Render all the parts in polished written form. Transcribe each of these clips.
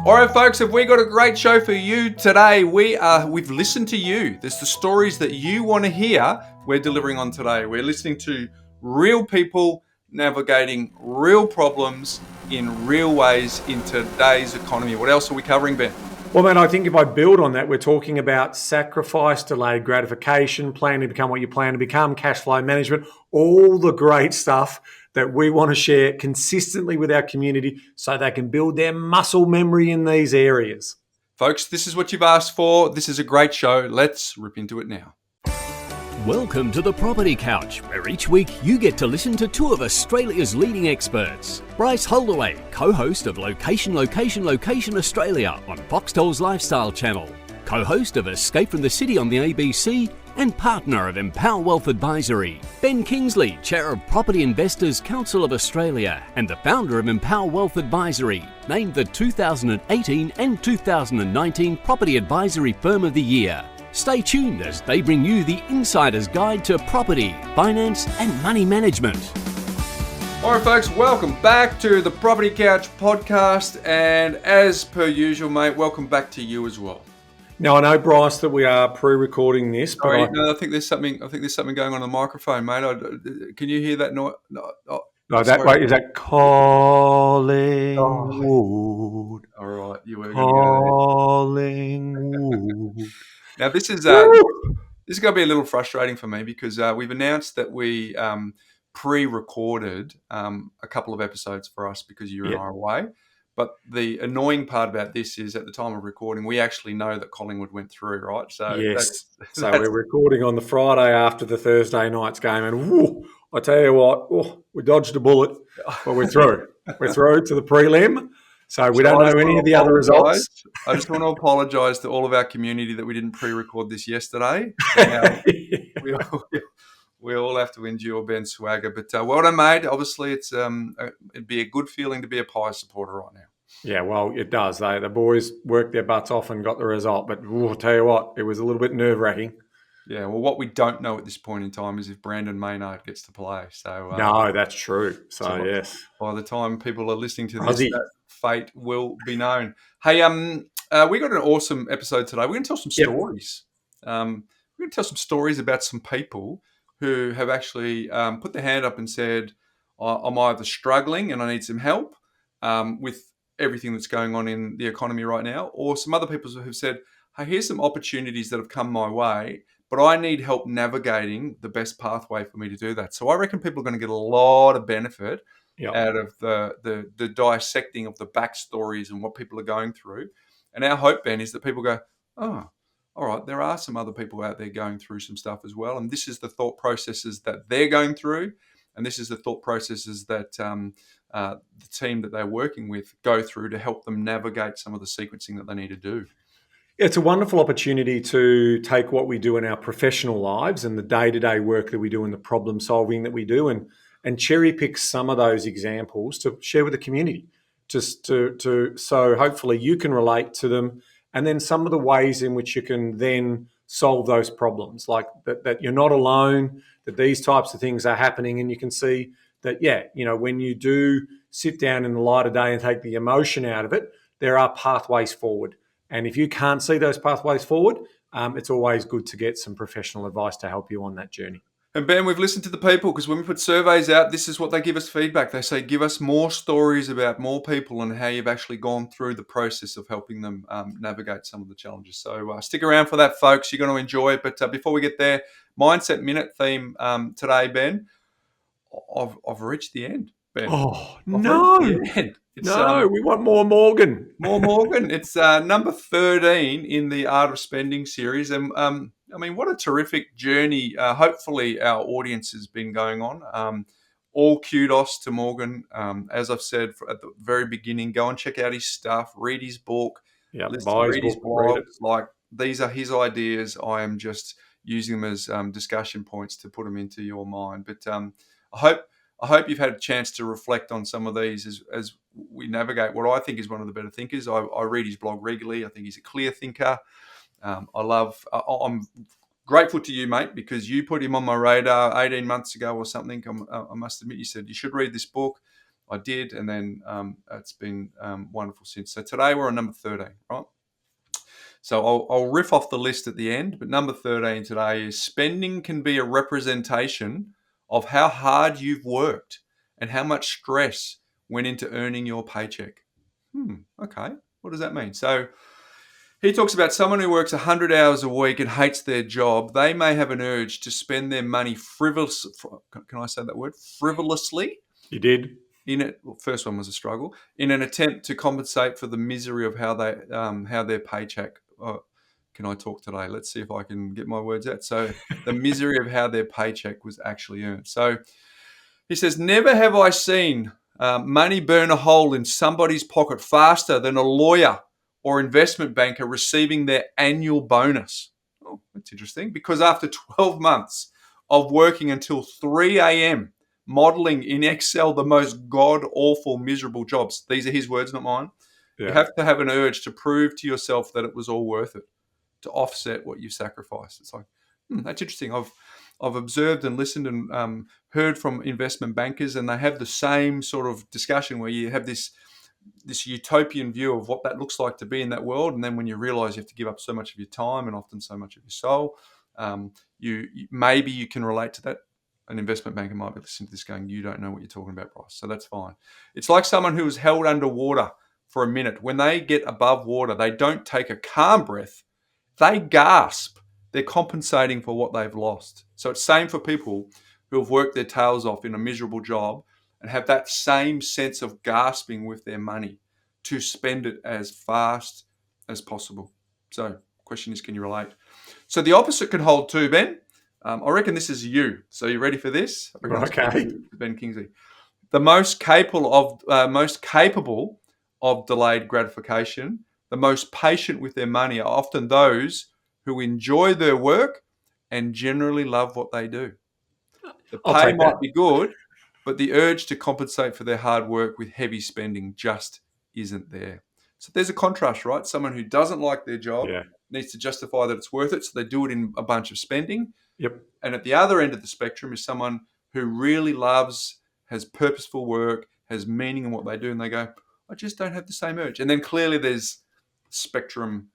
All right, folks, have we got a great show for you today? We've listened to you. There's the stories that you want to hear. We're delivering on today. We're listening to real people navigating real problems in real ways in today's economy. What else are we covering, Ben? Well, man, I think if I build on that, we're talking about sacrifice, delayed gratification, planning to become what you plan to become, cash flow management, all the great stuff that we want to share consistently with our community so they can build their muscle memory in these areas. Folks, this is what you've asked for. This is a great show. Let's rip into it now. Welcome to the Property Couch, where each week you get to listen to two of Australia's leading experts. Bryce Holdaway, co-host of Location Australia on Foxtel's Lifestyle Channel, co-host of Escape from the City on the ABC, and partner of Empower Wealth Advisory. Ben Kingsley, chair of Property Investors Council of Australia and the founder of Empower Wealth Advisory, named the 2018 and 2019 Property Advisory Firm of the Year. Stay tuned as they bring you the insider's guide to property, finance and money management. All right, folks, welcome back to the Property Couch podcast. And as per usual, mate, welcome back to you as well. Now, I know, Bryce, that we are pre-recording this, but I think there's something going on the microphone, mate. Can you hear that noise? No, is that Collingwood? All right, you were Collingwood. Now, this is going to be a little frustrating for me because we've announced that we pre-recorded a couple of episodes for us because you and I are away. But the annoying part about this is at the time of recording, we actually know that Collingwood went through, right? So yes. So we're recording on the Friday after the Thursday night's game, and I tell you what, we dodged a bullet, but we're through. We're through to the prelim. So we don't know any of the other results. I just want to apologise to all of our community that we didn't pre-record this yesterday. We all have to endure Ben's swagger. But well done, mate. Obviously, it'd be a good feeling to be a Pies supporter right now. Yeah, well, it does. The boys worked their butts off and got the result. But I'll tell you what, it was a little bit nerve-wracking. Yeah, well, what we don't know at this point in time is if Brandon Maynard gets to play. So no, that's true. So yes, by the time people are listening to this, that fate will be known. Hey, we got an awesome episode today. We're going to tell some stories. We're going to tell some stories about some people who have actually put their hand up and said, I'm either struggling and I need some help with everything that's going on in the economy right now, or some other people who have said, hey, here's some opportunities that have come my way, but I need help navigating the best pathway for me to do that. So I reckon people are going to get a lot of benefit out of the dissecting of the backstories and what people are going through. And our hope, Ben, is that people go, oh, all right, there are some other people out there going through some stuff as well. And this is the thought processes that they're going through. And this is the thought processes that the team that they're working with go through to help them navigate some of the sequencing that they need to do. It's a wonderful opportunity to take what we do in our professional lives and the day-to-day work that we do and the problem solving that we do and cherry pick some of those examples to share with the community, just to so hopefully you can relate to them, and then some of the ways in which you can then solve those problems, like that you're not alone, that these types of things are happening, and you can see that, when you do sit down in the light of day and take the emotion out of it, there are pathways forward. And if you can't see those pathways forward, it's always good to get some professional advice to help you on that journey. And Ben, we've listened to the people because when we put surveys out, this is what they give us feedback. They say, give us more stories about more people and how you've actually gone through the process of helping them navigate some of the challenges. So stick around for that, folks. You're going to enjoy it. But before we get there, Mindset Minute theme today, Ben. I've reached the end, Ben. Oh, no. We want more Morgan. More Morgan. It's number 13 in the Art of Spending series. And what a terrific journey. Hopefully our audience has been going on. All kudos to Morgan. As I've said at the very beginning, go and check out his stuff, read his book, read his blog. Like, these are his ideas. I am just using them as discussion points to put them into your mind. But I hope you've had a chance to reflect on some of these as we navigate what I think is one of the better thinkers. I read his blog regularly. I think he's a clear thinker. I'm grateful to you, mate, because you put him on my radar 18 months ago or something. I must admit, you said you should read this book. I did, and then it's been wonderful since. So today we're on number 13, right? So I'll riff off the list at the end, but number 13 today is spending can be a representation of how hard you've worked and how much stress went into earning your paycheck. Okay, what does that mean? So he talks about someone who works 100 hours a week and hates their job. They may have an urge to spend their money can I say that word? Frivolously? You did. First one was a struggle. In an attempt to compensate for the misery of how their paycheck. Can I talk today? Let's see if I can get my words out. So the misery of how their paycheck was actually earned. So he says, never have I seen money burn a hole in somebody's pocket faster than a lawyer or investment banker receiving their annual bonus. Oh, that's interesting. Because after 12 months of working until 3 a.m., modeling in Excel the most god-awful, miserable jobs, these are his words, not mine, You have to have an urge to prove to yourself that it was all worth it, to offset what you've sacrificed. It's like, that's interesting. I've observed and listened and heard from investment bankers, and they have the same sort of discussion where you have this utopian view of what that looks like to be in that world, and then when you realize you have to give up so much of your time and often so much of your soul, maybe you can relate to that. An investment banker might be listening to this going, you don't know what you're talking about, Bryce. So that's fine. It's like someone who is held underwater for a minute. When they get above water, they don't take a calm breath. They gasp. They're compensating for what they've lost. So it's same for people who have worked their tails off in a miserable job and have that same sense of gasping with their money to spend it as fast as possible. So question is, can you relate? So the opposite can hold too, Ben. I reckon this is you. So you ready for this? Okay. Ben Kingsley. The most capable of delayed gratification, the most patient with their money are often those who enjoy their work and generally love what they do. The pay might be good, but the urge to compensate for their hard work with heavy spending just isn't there. So there's a contrast, right? Someone who doesn't like their job needs to justify that it's worth it, so they do it in a bunch of spending. Yep. And at the other end of the spectrum is someone who really loves, has purposeful work, has meaning in what they do, and they go, I just don't have the same urge. And then clearly there's spectrum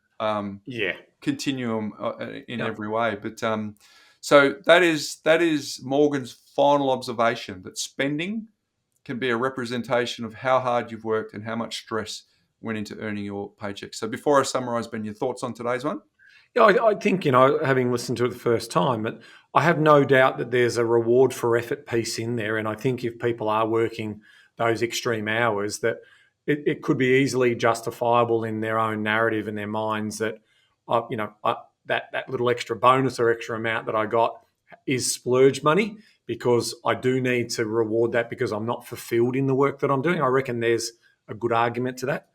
continuum in every way. But so that is Morgan's final observation, that spending can be a representation of how hard you've worked and how much stress went into earning your paycheck. So before I summarize, Ben, your thoughts on today's one? Yeah, I think, having listened to it the first time, but I have no doubt that there's a reward for effort piece in there. And I think if people are working those extreme hours, that it could be easily justifiable in their own narrative and their minds that, that little extra bonus or extra amount that I got is splurge money, because I do need to reward that because I'm not fulfilled in the work that I'm doing. I reckon there's a good argument to that.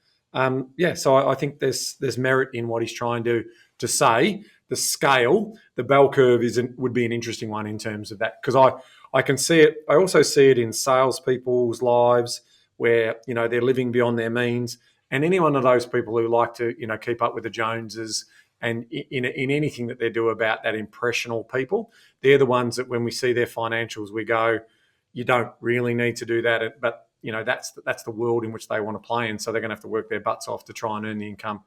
So I think there's merit in what he's trying to say. The scale, the bell curve would be an interesting one in terms of that, because I can see it. I also see it in salespeople's lives where they're living beyond their means, and any one of those people who like to keep up with the Joneses and in anything that they do about that impressional people, they're the ones that when we see their financials, we go, you don't really need to do that, but that's the world in which they want to play in. So they're going to have to work their butts off to try and earn the income.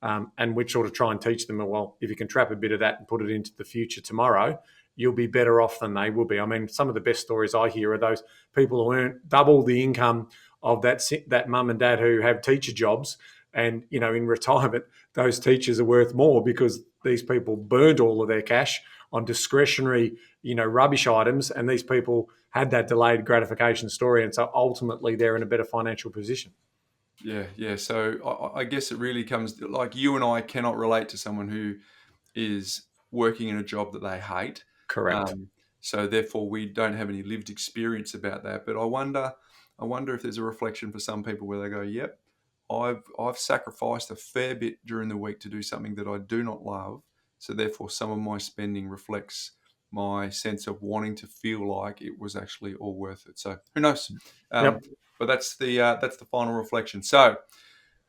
And we sort of try and teach them, well, if you can trap a bit of that and put it into the future tomorrow, you'll be better off than they will be. I mean, some of the best stories I hear are those people who earn double the income of that mum and dad who have teacher jobs. And, in retirement, those teachers are worth more because these people burned all of their cash on discretionary, rubbish items. And these people had that delayed gratification story. And so ultimately they're in a better financial position. Yeah. So I guess it really comes, like, you and I cannot relate to someone who is working in a job that they hate. Correct. So therefore we don't have any lived experience about that. But I wonder if there's a reflection for some people where they go, yep, I've sacrificed a fair bit during the week to do something that I do not love. So therefore some of my spending reflects my sense of wanting to feel like it was actually all worth it. So who knows? But that's the final reflection. So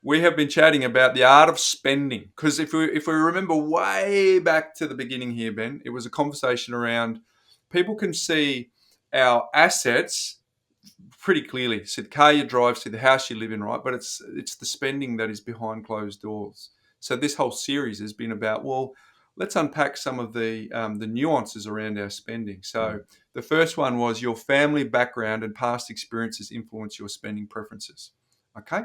we have been chatting about the art of spending, because if we remember way back to the beginning here, Ben, it was a conversation around people can see our assets pretty clearly. See the car you drive, see the house you live in, right? But it's the spending that is behind closed doors. So this whole series has been about, well, let's unpack some of the nuances around our spending. So the first one was your family background and past experiences influence your spending preferences. Okay.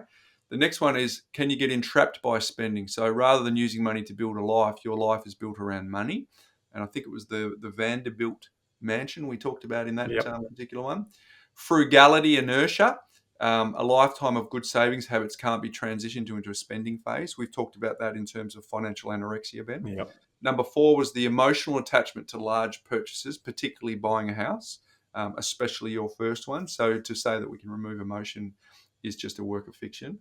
The next one is, can you get entrapped by spending? So rather than using money to build a life, your life is built around money. And I think it was the Vanderbilt mansion we talked about in that particular one. Frugality inertia. A lifetime of good savings habits can't be transitioned into a spending phase. We've talked about that in terms of financial anorexia, Ben. Yep. Number 4 was the emotional attachment to large purchases, particularly buying a house, especially your first one. So to say that we can remove emotion is just a work of fiction.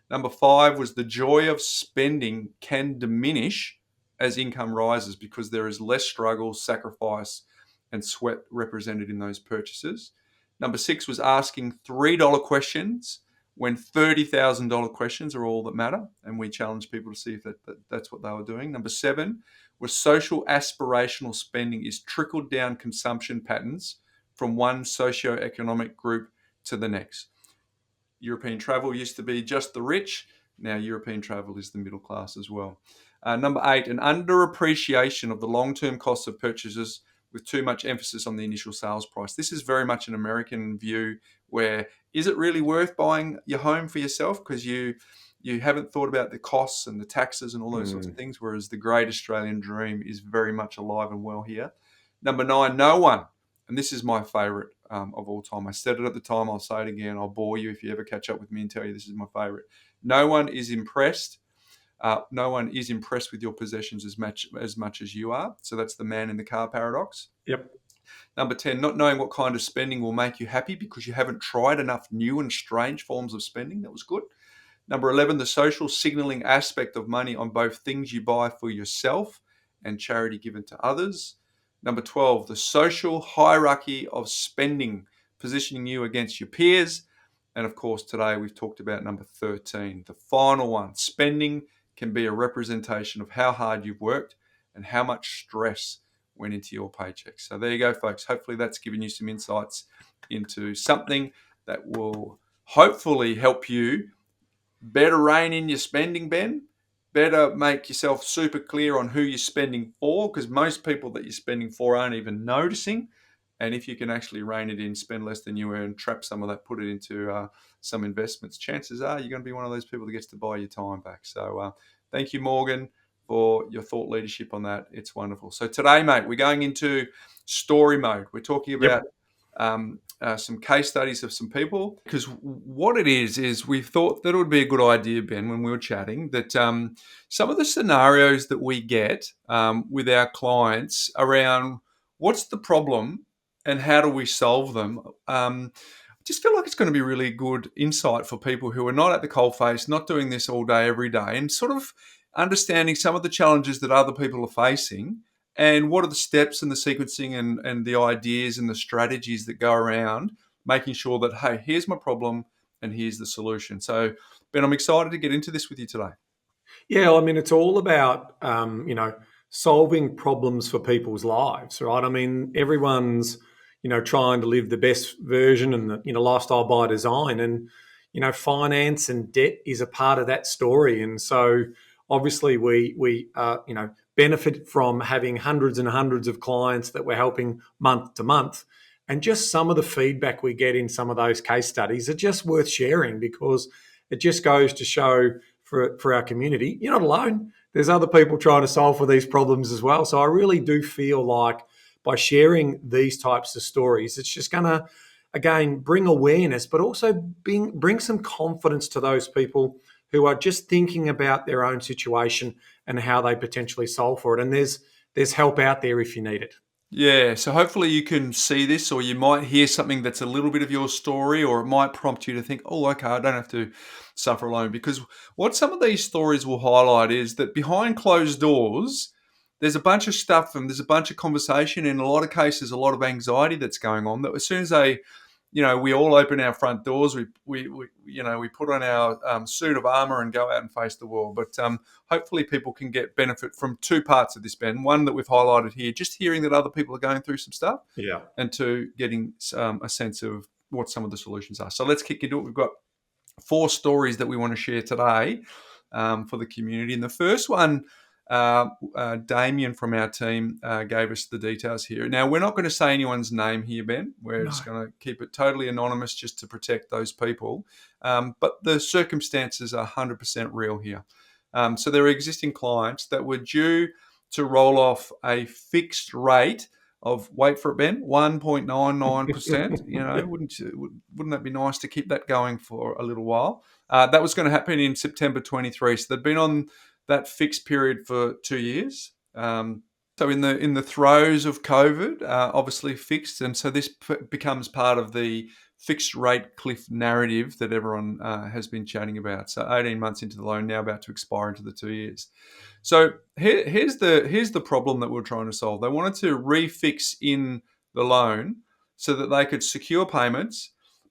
Number 5 was the joy of spending can diminish as income rises because there is less struggle, sacrifice, and sweat represented in those purchases. Number 6 was asking $3 questions when $30,000 questions are all that matter. And we challenge people to see if that's what they were doing. Number 7 was social aspirational spending is trickled down consumption patterns from one socioeconomic group to the next. European travel used to be just the rich. Now European travel is the middle class as well. Number 8, an underappreciation of the long-term costs of purchases with too much emphasis on the initial sales price. This is very much an American view where is it really worth buying your home for yourself because you haven't thought about the costs and the taxes and all those sorts of things, whereas the great Australian dream is very much alive and well here. Number 9, no one, and this is my favourite of all time. I said it at the time, I'll say it again, I'll bore you if you ever catch up with me and tell you this is my favourite. No one is impressed with your possessions as much as you are. So that's the man in the car paradox. Yep. Number 10, not knowing what kind of spending will make you happy because you haven't tried enough new and strange forms of spending. That was good. Number 11, the social signaling aspect of money on both things you buy for yourself and charity given to others. Number 12, the social hierarchy of spending, positioning you against your peers. And of course, today we've talked about number 13, the final one, spending can be a representation of how hard you've worked and how much stress went into your paycheck. So there you go, folks. Hopefully that's given you some insights into something that will hopefully help you better rein in your spending, Ben. Better make yourself super clear on who you're spending for, because most people that you're spending for aren't even noticing. And if you can actually rein it in, spend less than you earn, trap some of that, put it into some investments, chances are you're going to be one of those people that gets to buy your time back. So thank you, Morgan, for your thought leadership on that. It's wonderful. So today, mate, we're going into story mode. We're talking about some case studies of some people, because what it is we thought that it would be a good idea, Ben, when we were chatting, that some of the scenarios that we get with our clients around what's the problem and how do we solve them, I just feel like it's going to be really good insight for people who are not at the coalface, not doing this all day, every day, and sort of understanding some of the challenges that other people are facing and what are the steps and the sequencing and the ideas and the strategies that go around making sure that, hey, here's my problem and here's the solution. So, Ben, I'm excited to get into this with you today. Yeah, I mean, it's all about, solving problems for people's lives, right? I mean, everyone's, trying to live the best version and the, lifestyle by design. And, finance and debt is a part of that story. And so obviously we benefit from having hundreds and hundreds of clients that we're helping month to month. And just some of the feedback we get in some of those case studies are just worth sharing, because it just goes to show for our community, you're not alone. There's other people trying to solve for these problems as well. So I really do feel like by sharing these types of stories, it's just going to, again, bring awareness, but also bring some confidence to those people who are just thinking about their own situation and how they potentially solve for it. And there's help out there if you need it. Yeah, so hopefully you can see this, or you might hear something that's a little bit of your story, or it might prompt you to think, oh, okay, I don't have to suffer alone. Because what some of these stories will highlight is that behind closed doors, there's a bunch of stuff and there's a bunch of conversation, in a lot of cases, a lot of anxiety that's going on, that as soon as we all open our front doors, we put on our suit of armor and go out and face the world. But hopefully people can get benefit from two parts of this, Ben. One that we've highlighted here, just hearing that other people are going through some stuff. Yeah. And two, getting a sense of what some of the solutions are. So let's kick into it. We've got 4 stories that we want to share today for the community. And the first one, Damien from our team gave us the details here. Now, we're not going to say anyone's name here, Ben. We're just going to keep it totally anonymous just to protect those people. But the circumstances are 100% real here. So there are existing clients that were due to roll off a fixed rate of, wait for it, Ben, 1.99%. Wouldn't that be nice to keep that going for a little while? That was going to happen in September 23. So they'd been on that fixed period for 2 years. So in the throes of COVID, obviously fixed, and so this becomes part of the fixed rate cliff narrative that everyone has been chatting about. So 18 months into the loan, now about to expire into the 2 years. So here's the problem that we're trying to solve. They wanted to refix in the loan so that they could secure payments.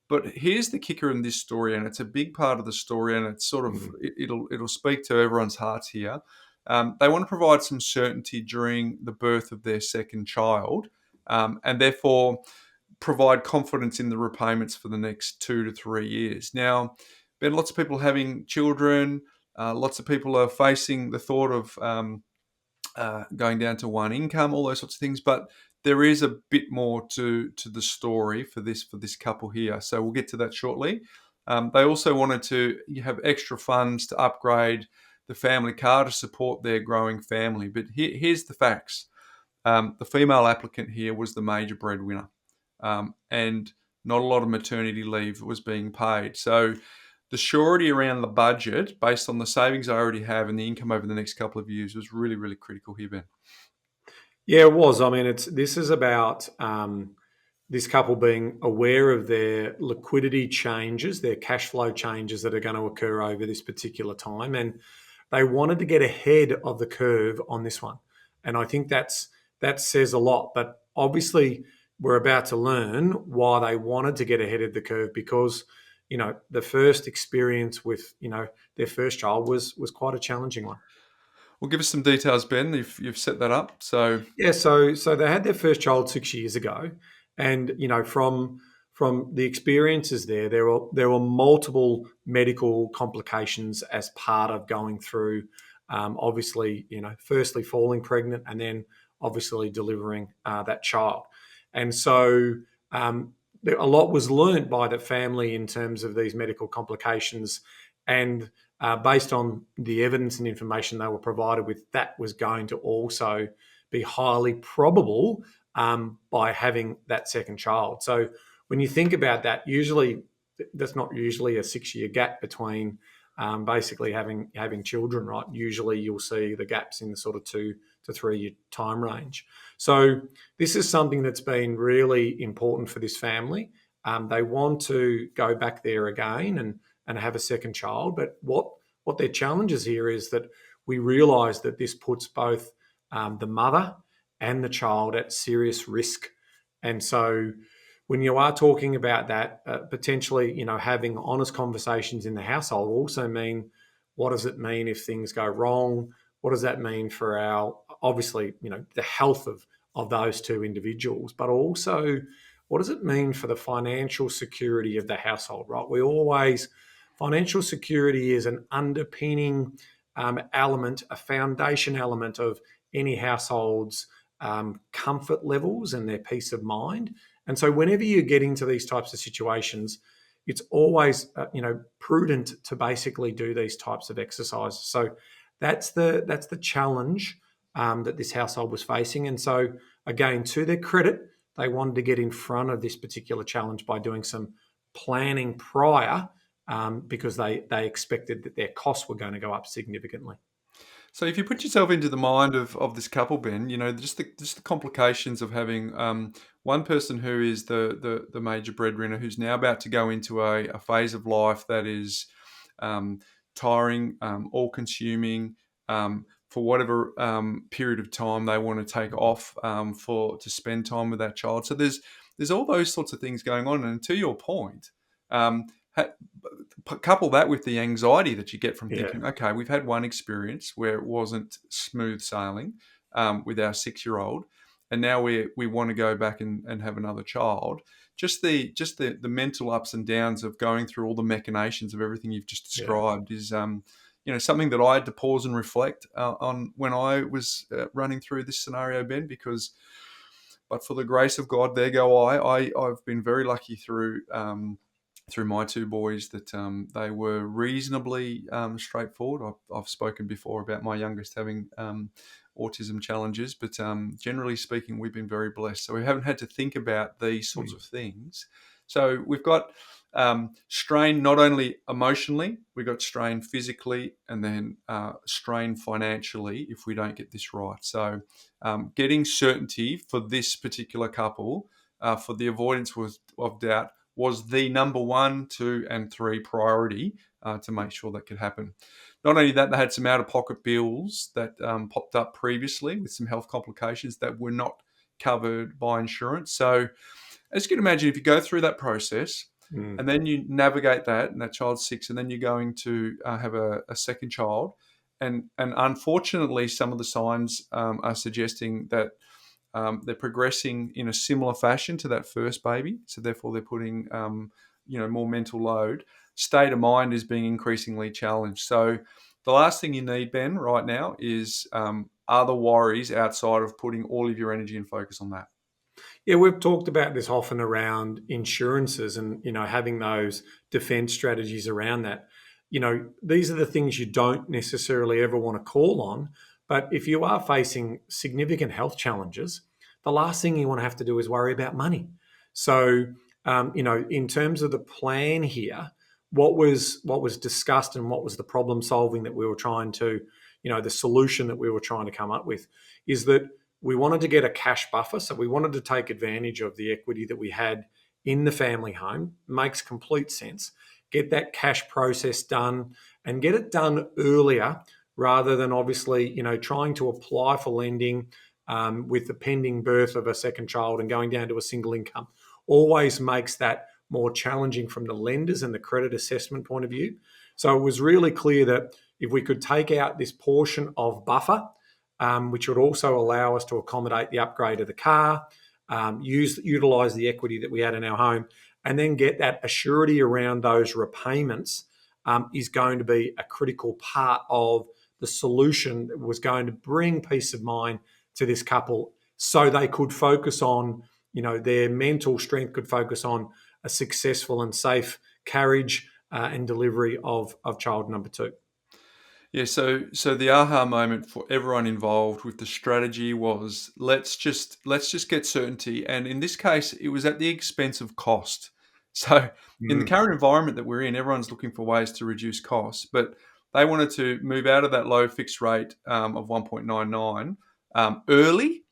But here's the kicker in this story, and it's a big part of the story, and it's sort of it'll speak to everyone's hearts here. They want to provide some certainty during the birth of their second child, and therefore provide confidence in the repayments for the next 2 to 3 years. Now, Ben, lots of people having children. Lots of people are facing the thought of going down to one income, all those sorts of things. But there is a bit more to the story for this couple here. So we'll get to that shortly. They also wanted to have extra funds to upgrade the family car to support their growing family. But here's the facts. The female applicant here was the major breadwinner, and not a lot of maternity leave was being paid. So the surety around the budget, based on the savings I already have and the income over the next couple of years, was really, really critical here, Ben. Yeah, it was. I mean, this is about this couple being aware of their liquidity changes, their cash flow changes that are going to occur over this particular time, and they wanted to get ahead of the curve on this one. And I think that says a lot. But obviously, we're about to learn why they wanted to get ahead of the curve, because the first experience with their first child was quite a challenging one. Well, give us some details, Ben. You've set that up. So yeah, so they had their first child 6 years ago, and from the experiences there were multiple medical complications as part of going through. Obviously, firstly falling pregnant, and then obviously delivering that child, and so a lot was learnt by the family in terms of these medical complications, and based on the evidence and information they were provided with, that was going to also be highly probable by having that second child. So when you think about that, that's not usually a 6-year gap between basically having children, right? Usually you'll see the gaps in the sort of 2 to 3 year time range. So this is something that's been really important for this family. They want to go back there again and have a second child. But what their challenge is here is that we realise that this puts both the mother and the child at serious risk. And so when you are talking about that, potentially, having honest conversations in the household also mean, what does it mean if things go wrong? What does that mean for obviously, the health of those two individuals, but also what does it mean for the financial security of the household, right? Financial security is an underpinning element, a foundation element of any household's comfort levels and their peace of mind. And so whenever you get into these types of situations, it's always prudent to basically do these types of exercises. So that's the challenge that this household was facing. And so again, to their credit, they wanted to get in front of this particular challenge by doing some planning prior, because they expected that their costs were going to go up significantly. So if you put yourself into the mind of this couple, Ben, just the complications of having one person who is the major breadwinner, who's now about to go into a phase of life that is tiring, all-consuming, for whatever period of time they want to take off to spend time with that child. So there's all those sorts of things going on. And to your point, couple that with the anxiety that you get from thinking, okay, we've had one experience where it wasn't smooth sailing with our 6-year-old, and now we want to go back and have another child. just the mental ups and downs of going through all the machinations of everything you've just described is something that I had to pause and reflect on when I was running through this scenario, Ben, because but for the grace of God, there go I've been very lucky through my two boys that they were reasonably straightforward. I've spoken before about my youngest having autism challenges, but generally speaking, we've been very blessed. So we haven't had to think about these sorts of things. So we've got strain not only emotionally, we've got strain physically, and then strain financially if we don't get this right. So getting certainty for this particular couple, for the avoidance of doubt, was the number 1, 2, and 3 priority to make sure that could happen. Not only that, they had some out-of-pocket bills that popped up previously with some health complications that were not covered by insurance. So as you can imagine, if you go through that process and then you navigate that, and that child's 6, and then you're going to have a second child, and unfortunately, some of the signs are suggesting that they're progressing in a similar fashion to that first baby, so therefore they're putting more mental load. State of mind is being increasingly challenged. So the last thing you need, Ben, right now is other worries outside of putting all of your energy and focus on that. Yeah, we've talked about this often around insurances and, having those defense strategies around that. These are the things you don't necessarily ever want to call on. But if you are facing significant health challenges, the last thing you want to have to do is worry about money. So, in terms of the plan here, what was discussed and what was the problem solving that we were trying to, the solution that we were trying to come up with is that we wanted to get a cash buffer. So we wanted to take advantage of the equity that we had in the family home. Makes complete sense. Get that cash process done and get it done earlier rather than obviously, trying to apply for lending with the pending birth of a second child and going down to a single income. Always makes that more challenging from the lenders and the credit assessment point of view. So it was really clear that if we could take out this portion of buffer, which would also allow us to accommodate the upgrade of the car, utilise the equity that we had in our home, and then get that assurity around those repayments is going to be a critical part of the solution that was going to bring peace of mind to this couple so they could focus on, their mental strength could focus on a successful and safe carriage and delivery of child number 2. Yeah, so the aha moment for everyone involved with the strategy was let's just get certainty, and in this case, it was at the expense of cost. So in the current environment that we're in, everyone's looking for ways to reduce costs, but they wanted to move out of that low fixed rate of 1.99 early,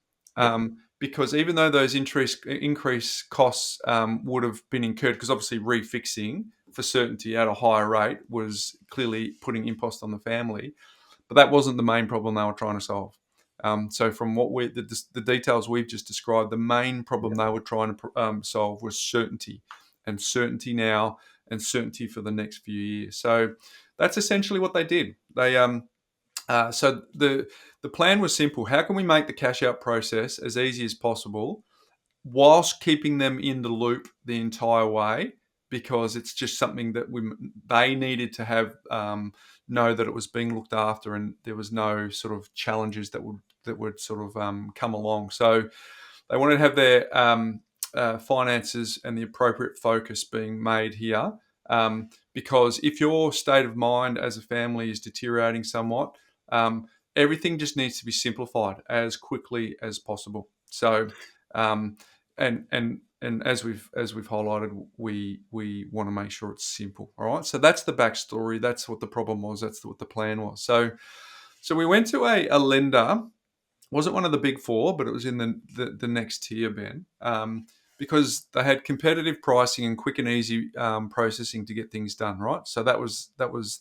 because even though those increased costs would have been incurred, because obviously refixing for certainty at a higher rate was clearly putting impost on the family, but that wasn't the main problem they were trying to solve. So from what the details we've just described, the main problem they were trying to solve was certainty, and certainty now, and certainty for the next few years. So that's essentially what they did. They so the plan was simple. How can we make the cash out process as easy as possible whilst keeping them in the loop the entire way? Because it's just something that they needed to have know that it was being looked after, and there was no sort of challenges that would sort of come along. So they wanted to have their finances and the appropriate focus being made here, because if your state of mind as a family is deteriorating somewhat, everything just needs to be simplified as quickly as possible. So and as we've highlighted, we want to make sure it's simple. All right. So that's the backstory. That's what the problem was. That's what the plan was. So we went to a lender. Wasn't one of the big four, but it was in the next tier, Ben, because they had competitive pricing and quick and easy processing to get things done. Right. So that was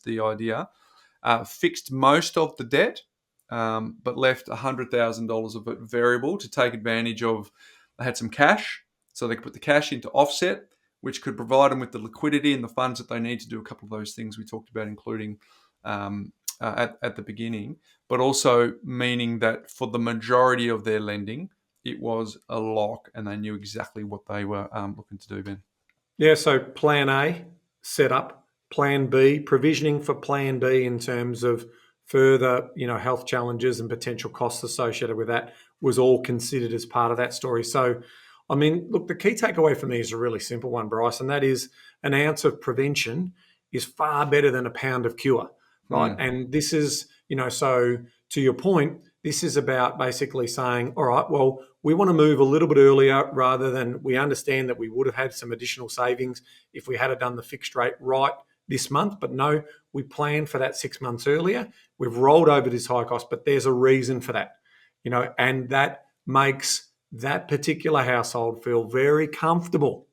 the idea. Fixed most of the debt, but left $100,000 of it variable to take advantage of. They had some cash, so they could put the cash into offset, which could provide them with the liquidity and the funds that they need to do a couple of those things we talked about, including at the beginning, but also meaning that for the majority of their lending, it was a lock and they knew exactly what they were looking to do, Ben? Yeah, so plan A, set up. Plan B, provisioning for plan B in terms of further, health challenges and potential costs associated with that was all considered as part of that story. So, I mean, look, the key takeaway for me is a really simple one, Bryce, and that is an ounce of prevention is far better than a pound of cure, right? And this is, so to your point, this is about basically saying, all right, well, we want to move a little bit earlier rather than we understand that we would have had some additional savings if we had done the fixed rate right this month. But no, we planned for that 6 months earlier. We've rolled over this high cost, but there's a reason for that, and that makes that particular household feel very comfortable,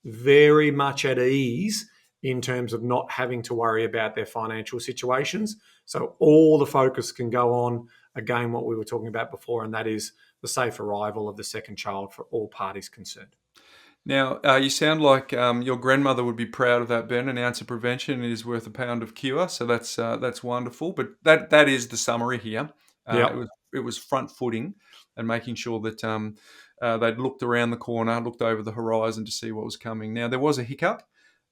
very much at ease in terms of not having to worry about their financial situations. So all the focus can go on, again, what we were talking about before, and that is the safe arrival of the second child for all parties concerned. Now, you sound like your grandmother would be proud of that, Ben. An ounce of prevention is worth a pound of cure. So that's wonderful. But that is the summary here. It was front footing and making sure that they'd looked around the corner, looked over the horizon to see what was coming. Now, there was a hiccup.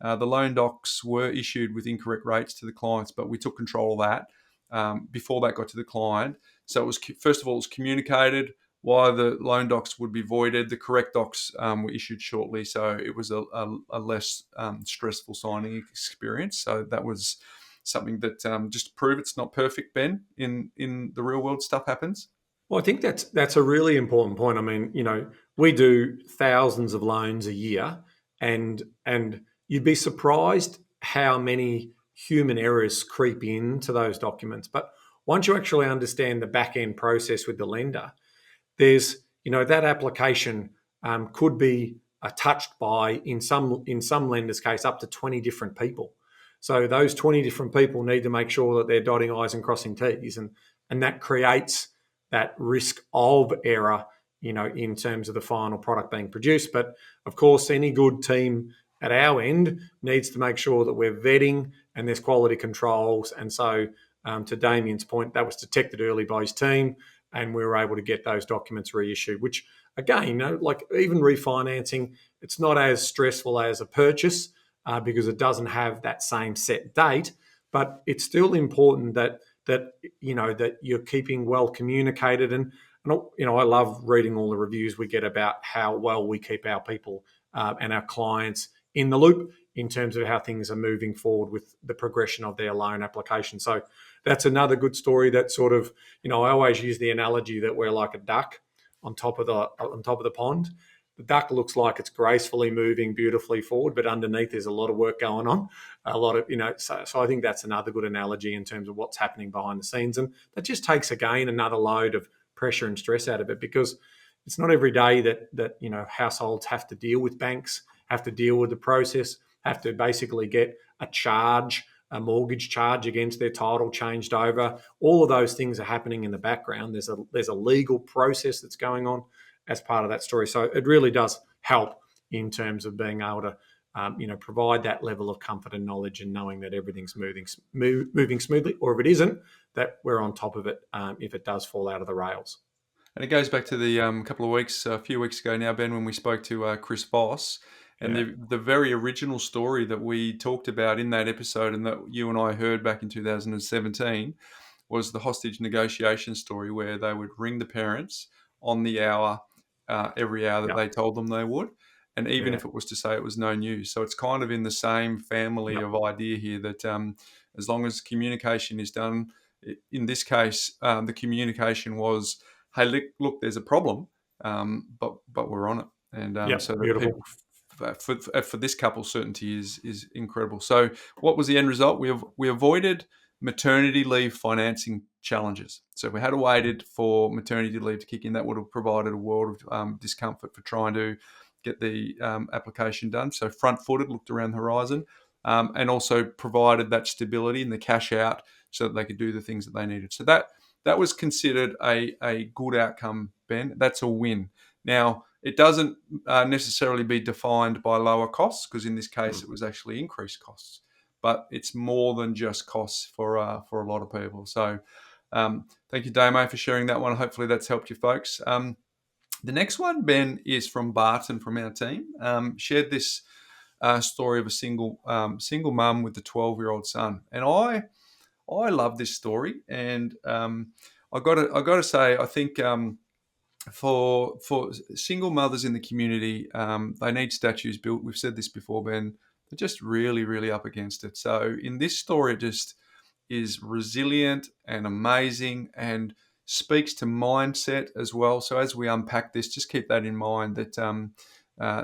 The loan docs were issued with incorrect rates to the clients, but we took control of that before that got to the client. So it was, first of all, it was communicated why the loan docs would be voided. The correct docs were issued shortly, so it was a less stressful signing experience. So that was something that just to prove it's not perfect, Ben. In the real world, stuff happens. Well, I think that's a really important point. I mean, we do thousands of loans a year, and you'd be surprised how many human errors creep into those documents. But once you actually understand the back end process with the lender, there's that application could be touched by in some lenders' case up to 20 different people. So those 20 different people need to make sure that they're dotting I's and crossing T's, and that creates that risk of error, in terms of the final product being produced. But of course, any good team at our end needs to make sure that we're vetting and there's quality controls. And so, to Damien's point, that was detected early by his team, and we were able to get those documents reissued, which again, like even refinancing, it's not as stressful as a purchase because it doesn't have that same set date, but it's still important that you're keeping well communicated. And I love reading all the reviews we get about how well we keep our people and our clients in the loop in terms of how things are moving forward with the progression of their loan application. So that's another good story that sort of, I always use the analogy that we're like a duck on top of the pond. The duck looks like it's gracefully moving beautifully forward, but underneath there's a lot of work going on. A lot of, so I think that's another good analogy in terms of what's happening behind the scenes. And that just takes, again, another load of pressure and stress out of it, because it's not every day that households have to deal with banks, have to deal with the process, have to basically get a mortgage charge against their title changed over. All of those things are happening in the background. There's a legal process that's going on as part of that story. So it really does help in terms of being able to provide that level of comfort and knowledge and knowing that everything's moving smoothly, or if it isn't, that we're on top of it if it does fall out of the rails. And it goes back to the a few weeks ago now, Ben, when we spoke to Chris Voss, and the very original story that we talked about in that episode and that you and I heard back in 2017 was the hostage negotiation story, where they would ring the parents on the hour, every hour that they told them they would. And even if it was to say it was no news. So it's kind of in the same family of idea here that as long as communication is done, in this case, the communication was, hey, look, there's a problem, but we're on it. And so that for this couple, certainty is incredible. So what was the end result? We avoided maternity leave financing challenges. So if we had waited for maternity leave to kick in, that would have provided a world of discomfort for trying to get the application done. So front-footed, looked around the horizon, and also provided that stability and the cash out so that they could do the things that they needed. So that was considered a good outcome, Ben. That's a win. Now, it doesn't necessarily be defined by lower costs, because in this case, it was actually increased costs. But it's more than just costs for a lot of people. So thank you, Damo, for sharing that one. Hopefully that's helped you folks. The next one, Ben, is from Barton from our team. Shared this story of a single mum with a 12-year-old son, and I love this story. And I got to say, I think for single mothers in the community, they need statues built. We've said this before, Ben. They're just really, really up against it. So in this story, it just is resilient and amazing and speaks to mindset as well. So as we unpack this, just keep that in mind that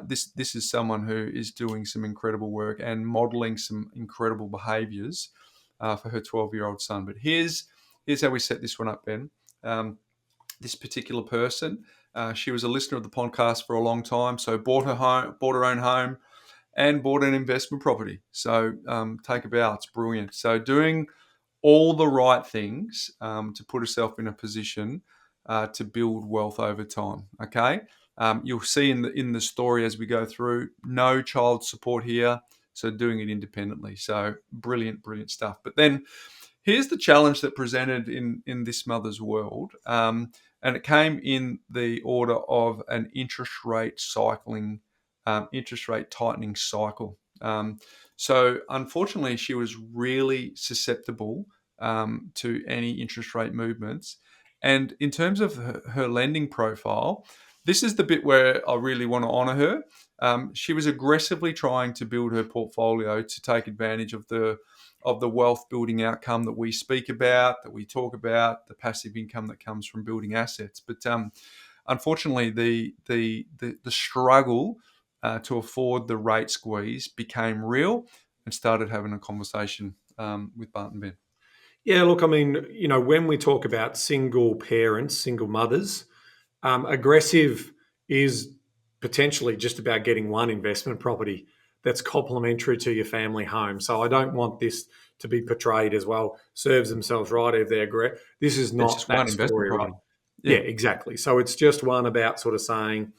this is someone who is doing some incredible work and modeling some incredible behaviors for her 12-year-old son. But here's how we set this one up, Ben. This particular person, she was a listener of the podcast for a long time, so bought her own home, and bought an investment property. So take a bow, it's brilliant. So doing all the right things to put herself in a position to build wealth over time. Okay, you'll see in the story as we go through, no child support here, so doing it independently. So brilliant stuff. But then here's the challenge that presented in this mother's world, and it came in the order of an interest rate tightening cycle. So unfortunately, she was really susceptible to any interest rate movements. And in terms of her lending profile, this is the bit where I really want to honour her. She was aggressively trying to build her portfolio to take advantage of the wealth building outcome that we speak about, that we talk about, the passive income that comes from building assets. But unfortunately, the struggle to afford the rate squeeze became real, and started having a conversation with Bart and Ben. Yeah, look, I mean, when we talk about single parents, single mothers, aggressive is potentially just about getting one investment property that's complementary to your family home. So I don't want this to be portrayed as, well, serves themselves right if they're aggressive. This is not that story, right? Yeah, exactly. So it's just one about sort of saying,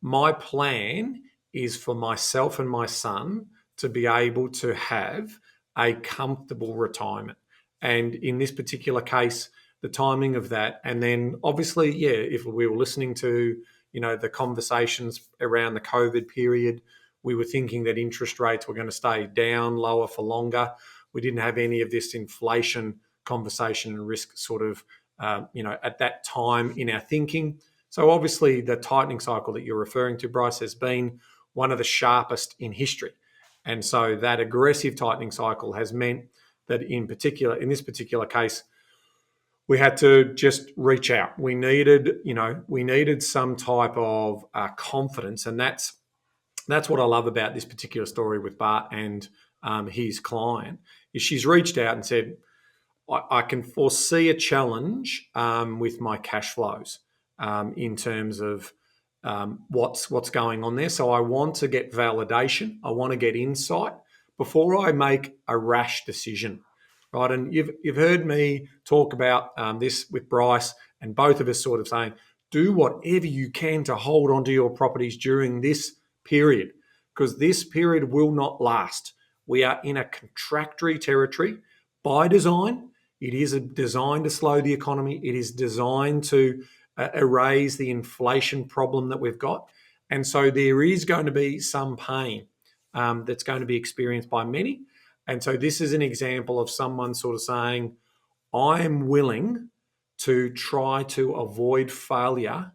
my plan is for myself and my son to be able to have a comfortable retirement. And in this particular case, the timing of that, and then obviously, if we were listening to, the conversations around the COVID period, we were thinking that interest rates were going to stay down, lower for longer. We didn't have any of this inflation conversation and risk sort of, at that time in our thinking. So obviously the tightening cycle that you're referring to, Bryce, has been one of the sharpest in history. And so that aggressive tightening cycle has meant that in this particular case, we had to just reach out. We needed some type of confidence. And that's what I love about this particular story with Bart and his client, is she's reached out and said, I can foresee a challenge with my cash flows in terms of what's going on there. So I want to get validation. I want to get insight before I make a rash decision, right? And you've heard me talk about this with Bryce, and both of us sort of saying, do whatever you can to hold onto your properties during this period, because this period will not last. We are in a contractory territory by design. It is designed to slow the economy. It is designed to erase the inflation problem that we've got. And so there is going to be some pain that's going to be experienced by many. And so this is an example of someone sort of saying, I am willing to try to avoid failure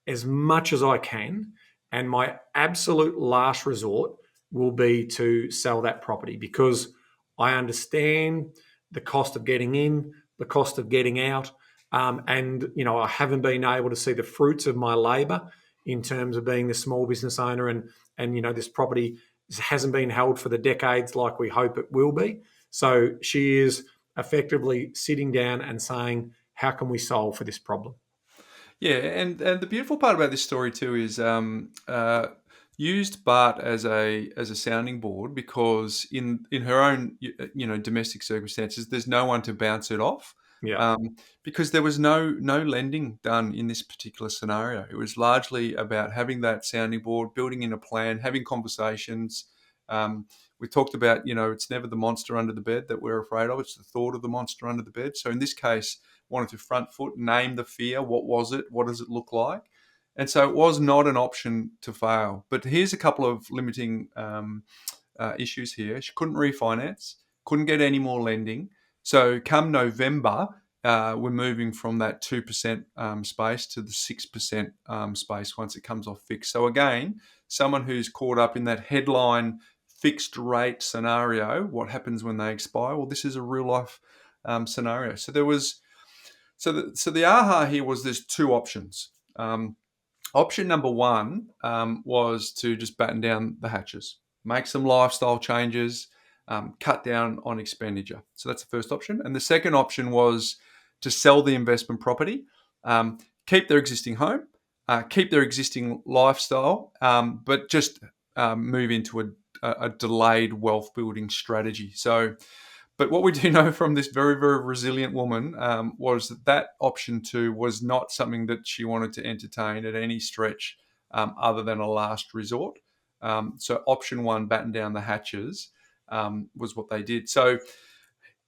as much as I can. And my absolute last resort will be to sell that property, because I understand the cost of getting in, the cost of getting out. And I haven't been able to see the fruits of my labour in terms of being the small business owner. And this property hasn't been held for the decades like we hope it will be. So she is effectively sitting down and saying, how can we solve for this problem? Yeah, and the beautiful part about this story too is used Bart as a sounding board, because in her own domestic circumstances, there's no one to bounce it off. Yeah. Because there was no lending done in this particular scenario. It was largely about having that sounding board, building in a plan, having conversations We talked about, it's never the monster under the bed that we're afraid of. It's the thought of the monster under the bed. So in this case, wanted to front foot, name the fear. What was it? What does it look like? And so it was not an option to fail. But here's a couple of limiting issues here. She couldn't refinance, couldn't get any more lending. So come November, we're moving from that 2% space to the 6% space once it comes off fixed. So again, someone who's caught up in that headline fixed rate scenario, what happens when they expire? Well, this is a real life scenario. So the aha here was there's two options. Option number one was to just batten down the hatches, make some lifestyle changes, cut down on expenditure. So that's the first option. And the second option was to sell the investment property, keep their existing home, keep their existing lifestyle, but just move into a delayed wealth building strategy. But what we do know from this very, very resilient woman was that option two was not something that she wanted to entertain at any stretch other than a last resort. So option one, batten down the hatches, was what they did. So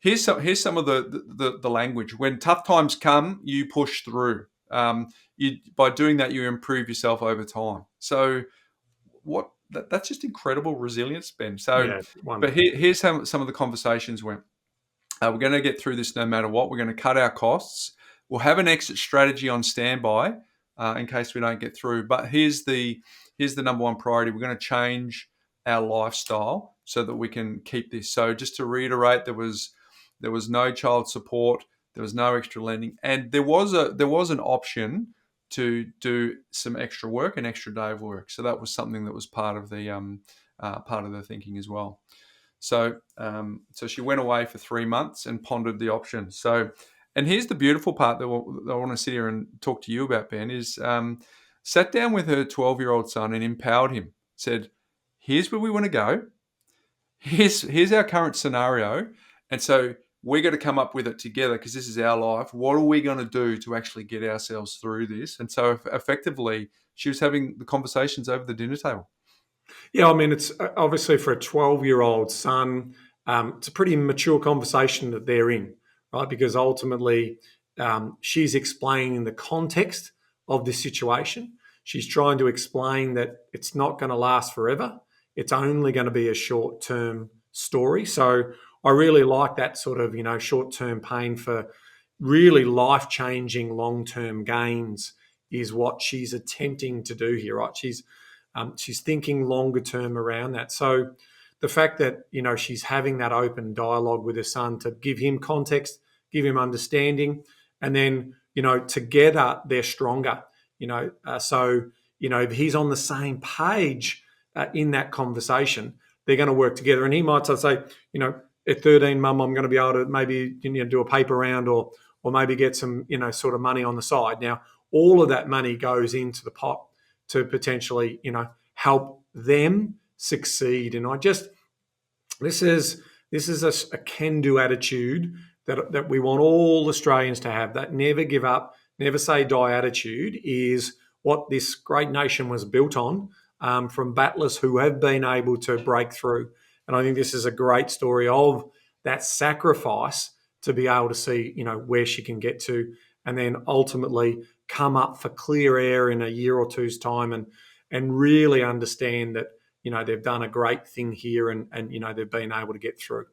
here's some of the language. When tough times come, you push through. By doing that, you improve yourself over time. So that's just incredible resilience, Ben. So, but here's how some of the conversations went. We're going to get through this no matter what. We're going to cut our costs. We'll have an exit strategy on standby in case we don't get through. But here's the number one priority. We're going to change our lifestyle so that we can keep this. So just to reiterate, there was no child support, there was no extra lending, and there was an option to do some extra work, an extra day of work. So that was something that was part of the thinking as well. So she went away for 3 months and pondered the options. So, and here's the beautiful part that I want to sit here and talk to you about, Ben, is sat down with her 12-year-old son and empowered him. Said, here's where we want to go. Here's our current scenario. And so we're going to come up with it together because this is our life. What are we going to do to actually get ourselves through this? And so effectively, she was having the conversations over the dinner table. Yeah, I mean, it's obviously for a 12-year-old son, it's a pretty mature conversation that they're in, right? Because ultimately, she's explaining the context of this situation. She's trying to explain that it's not going to last forever. It's only going to be a short-term story. So I really like that sort of, short-term pain for really life-changing long-term gains is what she's attempting to do here, right? She's thinking longer term around that. So the fact that, she's having that open dialogue with her son to give him context, give him understanding, and then, together they're stronger, so, if he's on the same page in that conversation, they're going to work together. And he might say, at 13, Mum, I'm going to be able to maybe do a paper round or maybe get some, sort of money on the side. Now, all of that money goes into the pot to potentially, help them succeed. And this is a can-do attitude that we want all Australians to have. That never give up, never say die attitude is what this great nation was built on, from battlers who have been able to break through. And I think this is a great story of that sacrifice to be able to see, where she can get to, and then ultimately come up for clear air in a year or two's time and really understand that, they've done a great thing here and they've been able to get through.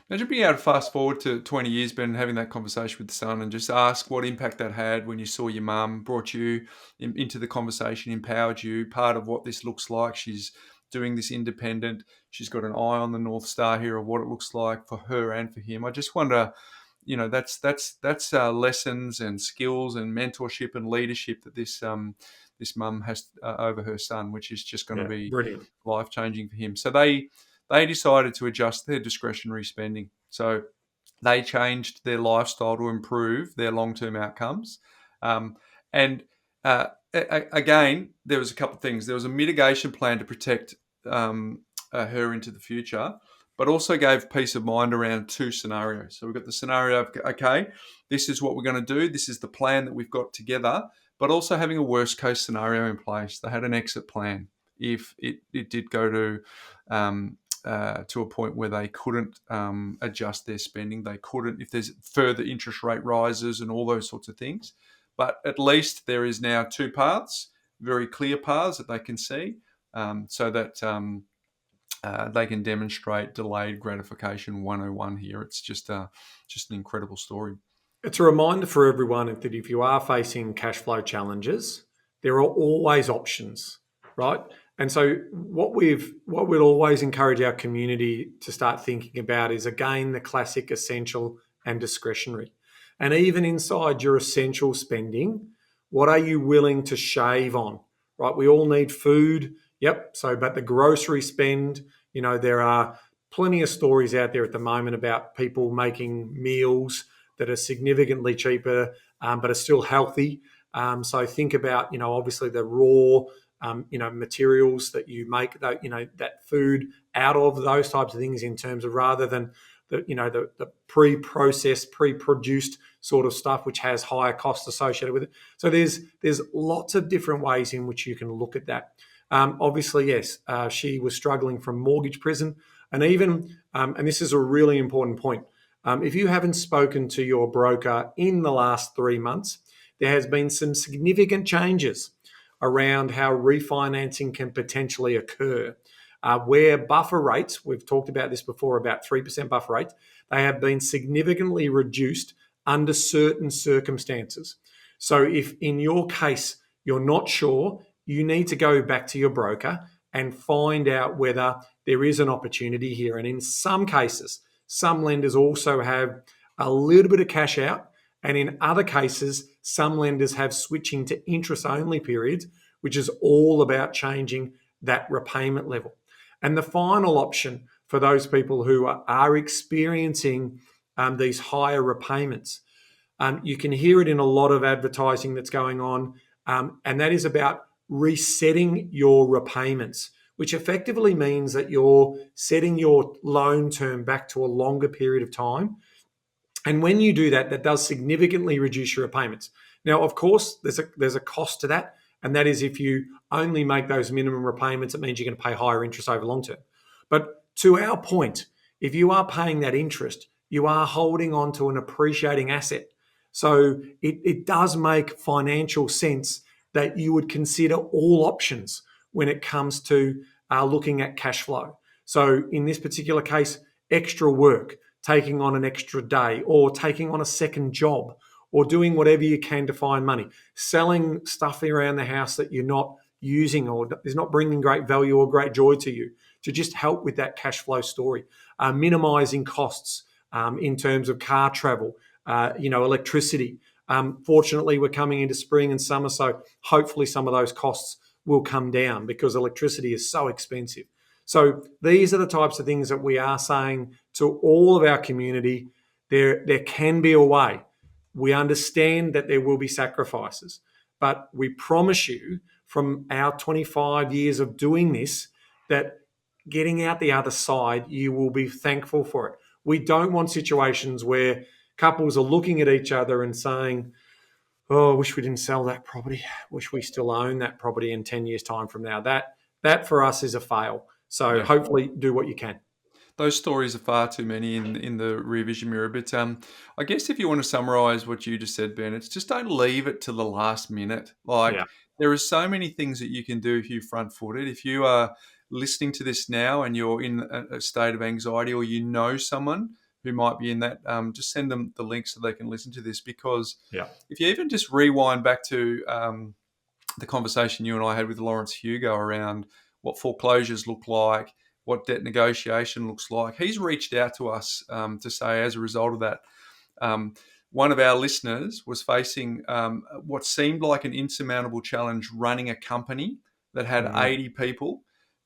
Imagine being able to fast forward to 20 years, Ben, having that conversation with the son and just ask what impact that had when you saw your mum, brought you into the conversation, empowered you, part of what this looks like. She's doing this independent. She's got an eye on the North Star here of what it looks like for her and for him. I just wonder, that's lessons and skills and mentorship and leadership that this mum has over her son, which is just going to be life-changing for him. So they decided to adjust their discretionary spending. So they changed their lifestyle to improve their long-term outcomes. Again, there was a couple of things. There was a mitigation plan to protect her into the future, but also gave peace of mind around two scenarios. So we've got the scenario of, okay, this is what we're going to do. This is the plan that we've got together, but also having a worst case scenario in place. They had an exit plan if it did go to to a point where they couldn't adjust their spending. They couldn't, if there's further interest rate rises and all those sorts of things. But at least there is now two paths, very clear paths that they can see, so that they can demonstrate delayed gratification 101 here. It's just an incredible story. It's a reminder for everyone that if you are facing cash flow challenges, there are always options, right? And so what we'll always encourage our community to start thinking about is, again, the classic essential and discretionary. And even inside your essential spending, what are you willing to shave on, right? We all need food. Yep. So, but the grocery spend, there are plenty of stories out there at the moment about people making meals that are significantly cheaper, but are still healthy. So think about, obviously the raw, materials that you make that food out of, those types of things, in terms of, rather than the pre-processed, pre-produced sort of stuff, which has higher costs associated with it. So there's lots of different ways in which you can look at that. Obviously, yes, she was struggling from mortgage prison, and even, and this is a really important point, if you haven't spoken to your broker in the last 3 months, there has been some significant changes around how refinancing can potentially occur. Where buffer rates, we've talked about this before, about 3% buffer rates, they have been significantly reduced under certain circumstances. So if in your case you're not sure, you need to go back to your broker and find out whether there is an opportunity here. And in some cases, some lenders also have a little bit of cash out, and in other cases, some lenders have switching to interest-only periods, which is all about changing that repayment level. And the final option for those people who are experiencing these higher repayments, you can hear it in a lot of advertising that's going on, and that is about resetting your repayments, which effectively means that you're setting your loan term back to a longer period of time. And when you do that, that does significantly reduce your repayments. Now, of course, there's a cost to that, and that is, if you only make those minimum repayments, it means you're going to pay higher interest over long term. But to our point, if you are paying that interest, you are holding on to an appreciating asset. So it does make financial sense that you would consider all options when it comes to looking at cash flow. So in this particular case, extra work, taking on an extra day, or taking on a second job, or doing whatever you can to find money, selling stuff around the house that you're not using or is not bringing great value or great joy to you, to just help with that cash flow story, minimizing costs in terms of car travel, electricity. Fortunately, we're coming into spring and summer, so hopefully some of those costs will come down because electricity is so expensive. So these are the types of things that we are saying to all of our community. There can be a way. We understand that there will be sacrifices, but we promise you from our 25 years of doing this that getting out the other side, you will be thankful for it. We don't want situations where couples are looking at each other and saying, oh, I wish we didn't sell that property. Wish we still own that property in 10 years' time from now. That for us is a fail. So hopefully do what you can. Those stories are far too many in the rear vision mirror. But I guess if you want to summarise what you just said, Ben, it's just don't leave it to the last minute. There are so many things that you can do if you're front-footed. If you are listening to this now and you're in a state of anxiety, or you know someone who might be in that, just send them the link so they can listen to this. Because if you even just rewind back to the conversation you and I had with Lawrence Hugo around what foreclosures look like, what debt negotiation looks like, he's reached out to us to say, as a result of that, one of our listeners was facing what seemed like an insurmountable challenge running a company that had 80 people.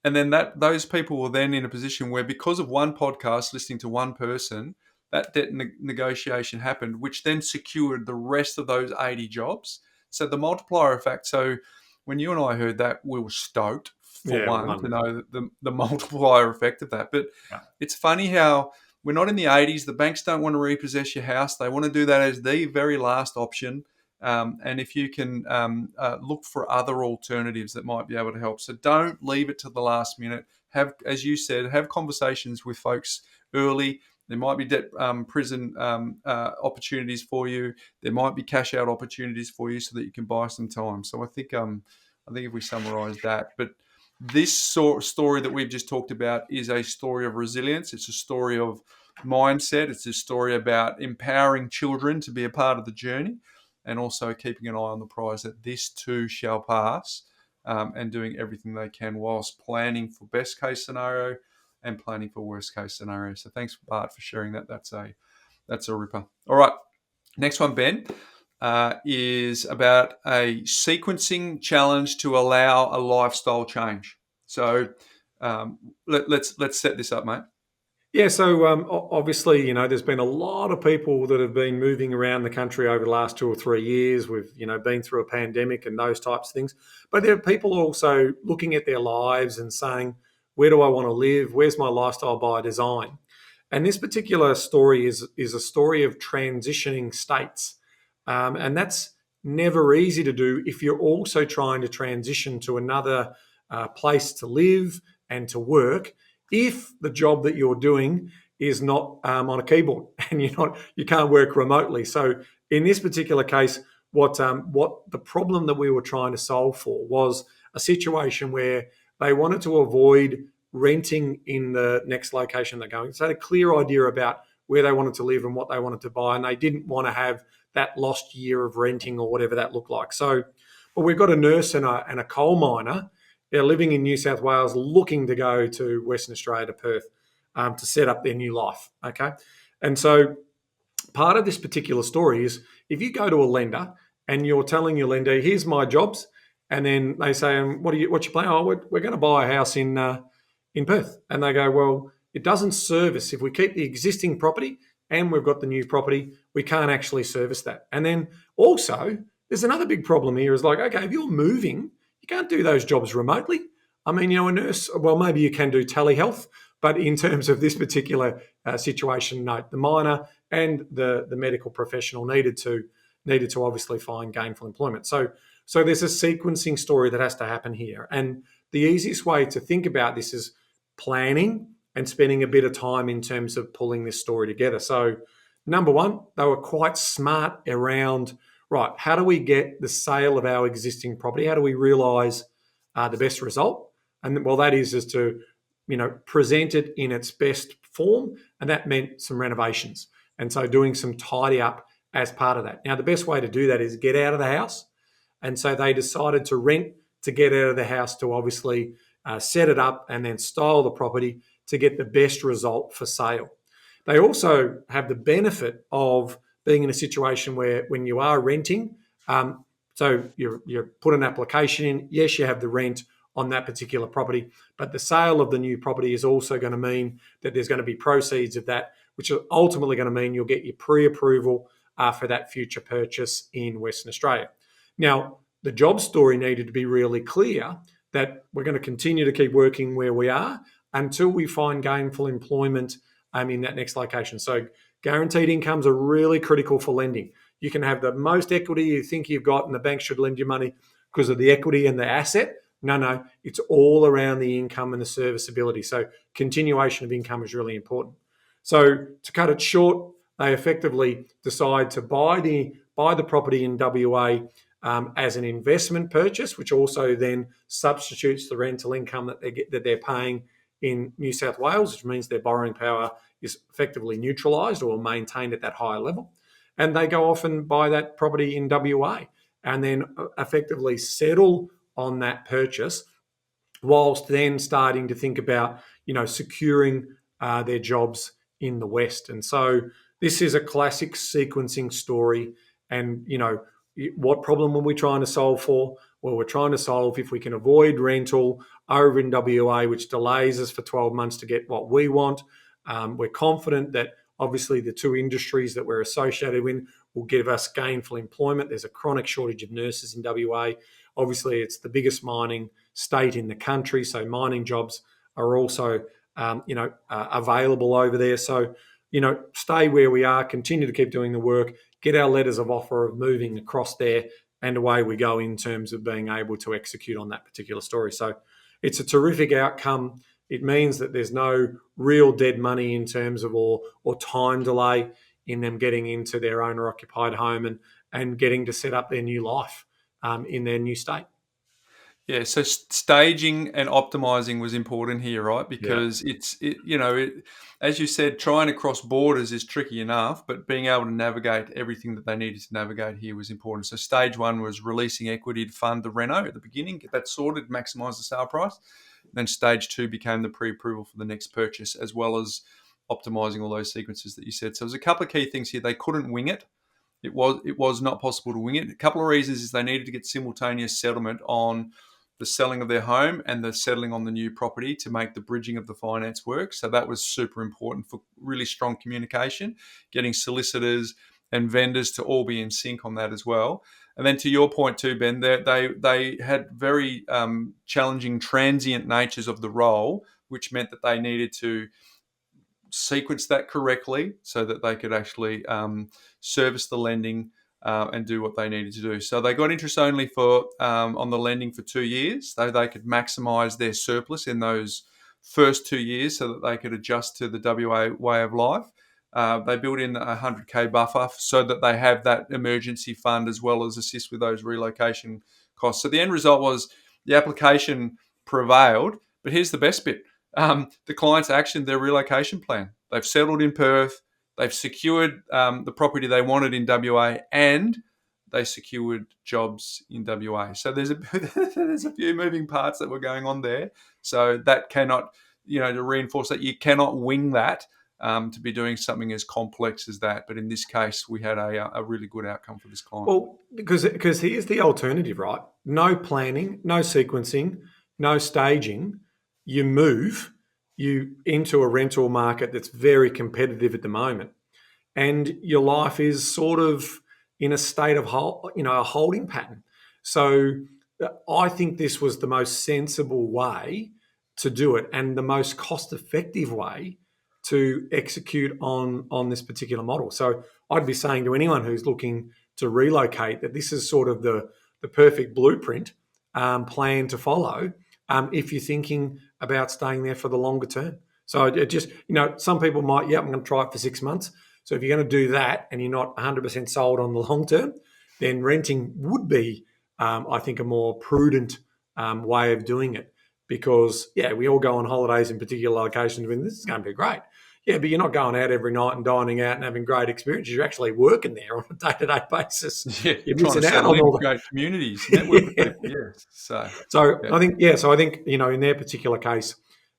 And then those people were then in a position where, because of one podcast, listening to one person, that debt negotiation happened, which then secured the rest of those 80 jobs. So the multiplier effect. So when you and I heard that, we were stoked for one to know the multiplier effect of that. But it's funny how we're not in the 80s. The banks don't want to repossess your house. They want to do that as the very last option. And if you can look for other alternatives that might be able to help. So don't leave it to the last minute. have, as you said, have conversations with folks early. There might be debt prison opportunities for you. There might be cash out opportunities for you so that you can buy some time. So I think if we summarise that, but this story that we've just talked about is a story of resilience. It's a story of mindset. It's a story about empowering children to be a part of the journey, and also keeping an eye on the prize that this too shall pass, and doing everything they can whilst planning for best case scenario and planning for worst case scenario. So thanks, Bart, for sharing that. That's a ripper. All right, next one, Ben, is about a sequencing challenge to allow a lifestyle change. So let's set this up, mate. Yeah, so obviously, there's been a lot of people that have been moving around the country over the last 2 or 3 years. We've, been through a pandemic and those types of things. But there are people also looking at their lives and saying, where do I want to live? Where's my lifestyle by design? And this particular story is a story of transitioning states. And that's never easy to do if you're also trying to transition to another place to live and to work, if the job that you're doing is not on a keyboard and you can't work remotely. So in this particular case, what the problem that we were trying to solve for was a situation where they wanted to avoid renting in the next location they're going. So they had a clear idea about where they wanted to live and what they wanted to buy, and they didn't want to have that lost year of renting or whatever that looked like. So, well, we've got a nurse and a coal miner. They're living in New South Wales, looking to go to Western Australia, to Perth, to set up their new life. Okay, and so part of this particular story is if you go to a lender and you're telling your lender, "Here's my jobs," and then they say, "What's your plan?" "Oh, we're going to buy a house in Perth," and they go, "Well, it doesn't service. If we keep the existing property and we've got the new property, we can't actually service that." And then also, there's another big problem here. Is like, okay, if you're moving, you can't do those jobs remotely. I mean, a nurse, well, maybe you can do telehealth, but in terms of this particular situation, no, the miner and the medical professional needed to obviously find gainful employment. So there's a sequencing story that has to happen here. And the easiest way to think about this is planning and spending a bit of time in terms of pulling this story together. So number one, they were quite smart around, right, how do we get the sale of our existing property? How do we realise the best result? And well, that is to, present it in its best form. And that meant some renovations. And so doing some tidy up as part of that. Now, the best way to do that is get out of the house. And so they decided to rent to get out of the house, to obviously set it up and then style the property to get the best result for sale. They also have the benefit of being in a situation where when you are renting, so you put an application in, yes, you have the rent on that particular property, but the sale of the new property is also going to mean that there's going to be proceeds of that, which are ultimately going to mean you'll get your pre-approval for that future purchase in Western Australia. Now, the job story needed to be really clear that we're going to continue to keep working where we are until we find gainful employment in that next location. So guaranteed incomes are really critical for lending. You can have the most equity you think you've got, and the bank should lend you money because of the equity and the asset. No, it's all around the income and the serviceability. So continuation of income is really important. So to cut it short, they effectively decide to buy the property in WA as an investment purchase, which also then substitutes the rental income that they're paying in New South Wales, which means their borrowing power is effectively neutralised or maintained at that higher level. And they go off and buy that property in WA and then effectively settle on that purchase, whilst then starting to think about, securing their jobs in the West. And so this is a classic sequencing story. And, what problem are we trying to solve for? Well, we're trying to solve if we can avoid rental over in WA, which delays us for 12 months to get what we want. We're confident that obviously the two industries that we're associated with will give us gainful employment. There's a chronic shortage of nurses in WA. Obviously, it's the biggest mining state in the country, so mining jobs are also, available over there. So, stay where we are, continue to keep doing the work, get our letters of offer of moving across there, and away we go in terms of being able to execute on that particular story. So it's a terrific outcome It means that there's no real dead money in terms of or time delay in them getting into their owner-occupied home and getting to set up their new life in their new state. Yeah, so staging and optimizing was important here, right? Because as you said, trying to cross borders is tricky enough, but being able to navigate everything that they needed to navigate here was important. So stage one was releasing equity to fund the reno at the beginning, get that sorted, maximize the sale price. Then stage two became the pre-approval for the next purchase, as well as optimizing all those sequences that you said. So there's a couple of key things here. They couldn't wing it. It was not possible to wing it. A couple of reasons is they needed to get simultaneous settlement on the selling of their home and the settling on the new property to make the bridging of the finance work. So that was super important for really strong communication, getting solicitors and vendors to all be in sync on that as well. And then to your point too, Ben, they had very challenging transient natures of the role, which meant that they needed to sequence that correctly so that they could actually service the lending and do what they needed to do. So they got interest only for on the lending for 2 years, so they could maximise their surplus in those first 2 years so that they could adjust to the WA way of life. They built in a 100K buffer so that they have that emergency fund as well as assist with those relocation costs. So the end result was the application prevailed, but here's the best bit. The clients actioned their relocation plan. They've settled in Perth. They've secured the property they wanted in WA, and they secured jobs in WA. So there's a few moving parts that were going on there. So that cannot, to reinforce that, you cannot wing that to be doing something as complex as that. But in this case, we had a really good outcome for this client. Well, because here's the alternative, right? No planning, no sequencing, no staging. You move you into a rental market that's very competitive at the moment, and your life is sort of in a state of a holding pattern. So I think this was the most sensible way to do it and the most cost-effective way to execute on this particular model. So I'd be saying to anyone who's looking to relocate that this is sort of the perfect blueprint plan to follow if you're thinking about staying there for the longer term. So it just, some people might, I'm going to try it for 6 months. So if you're going to do that and you're not 100% sold on the long term, then renting would be, I think, a more prudent way of doing it. Because, we all go on holidays in particular locations when this is going to be great. Yeah, but you're not going out every night and dining out and having great experiences. You're actually working there on a day-to-day basis. Yeah, you're missing out on all the great communities, network with people. Yes. So I think, in their particular case,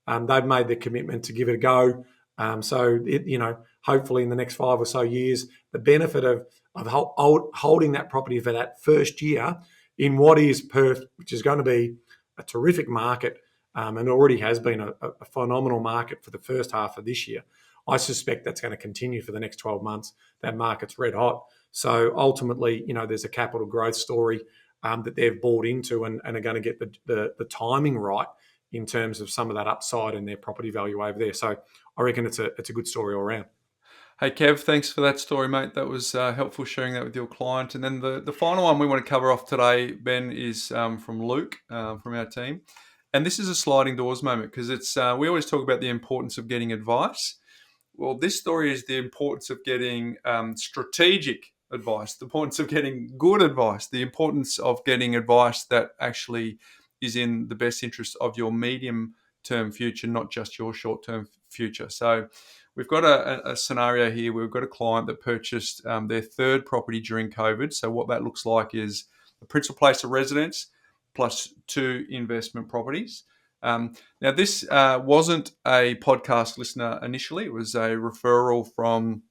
they've made the commitment to give it a go. Hopefully in the next 5 or so years, the benefit of holding that property for that first year in what is Perth, which is going to be a terrific market, and already has been a phenomenal market for the first half of this year. I suspect that's going to continue for the next 12 months. That market's red hot. So ultimately, there's a capital growth story that they've bought into and are going to get the timing right in terms of some of that upside in their property value over there. So I reckon it's a good story all around. Hey, Kev, thanks for that story, mate. That was helpful sharing that with your client. And then the final one we want to cover off today, Ben, is from Luke from our team. And this is a sliding doors moment because it's we always talk about the importance of getting advice. Well, this story is the importance of getting strategic advice, the importance of getting good advice, the importance of getting advice that actually is in the best interest of your medium-term future, not just your short-term future. So we've got a scenario here where we've got a client that purchased their third property during COVID. So what that looks like is a principal place of residence plus 2 investment properties. Now, this wasn't a podcast listener initially. It was a referral from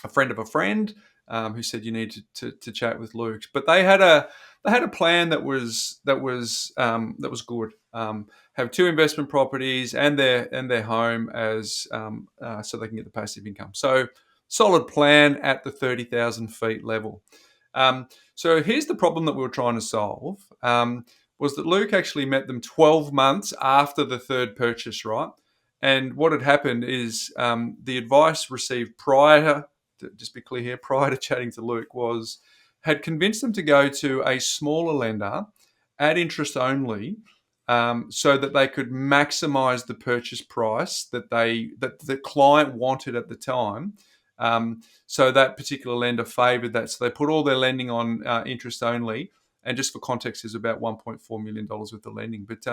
a friend of a friend who said you need to chat with Luke. But they had a plan that was good. Have 2 investment properties and their home as so they can get the passive income. So solid plan at the 30,000 feet level. So here's the problem that we were trying to solve. Was that Luke actually met them 12 months after the third purchase, right? And what had happened is the advice received prior to chatting to Luke had convinced them to go to a smaller lender at interest only so that they could maximize the purchase price that the client wanted at the time. So that particular lender favoured that. So they put all their lending on interest only. And just for context, there's about $1.4 million worth of lending. But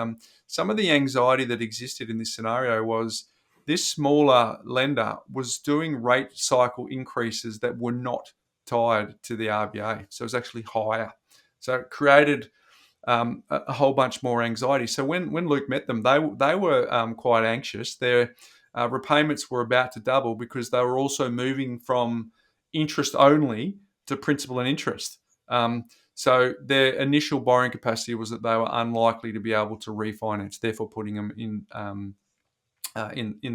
some of the anxiety that existed in this scenario was this smaller lender was doing rate cycle increases that were not tied to the RBA. So it was actually higher. So it created a whole bunch more anxiety. So when Luke met them, they were quite anxious. Their repayments were about to double because they were also moving from interest only to principal and interest. So their initial borrowing capacity was that they were unlikely to be able to refinance, therefore putting them in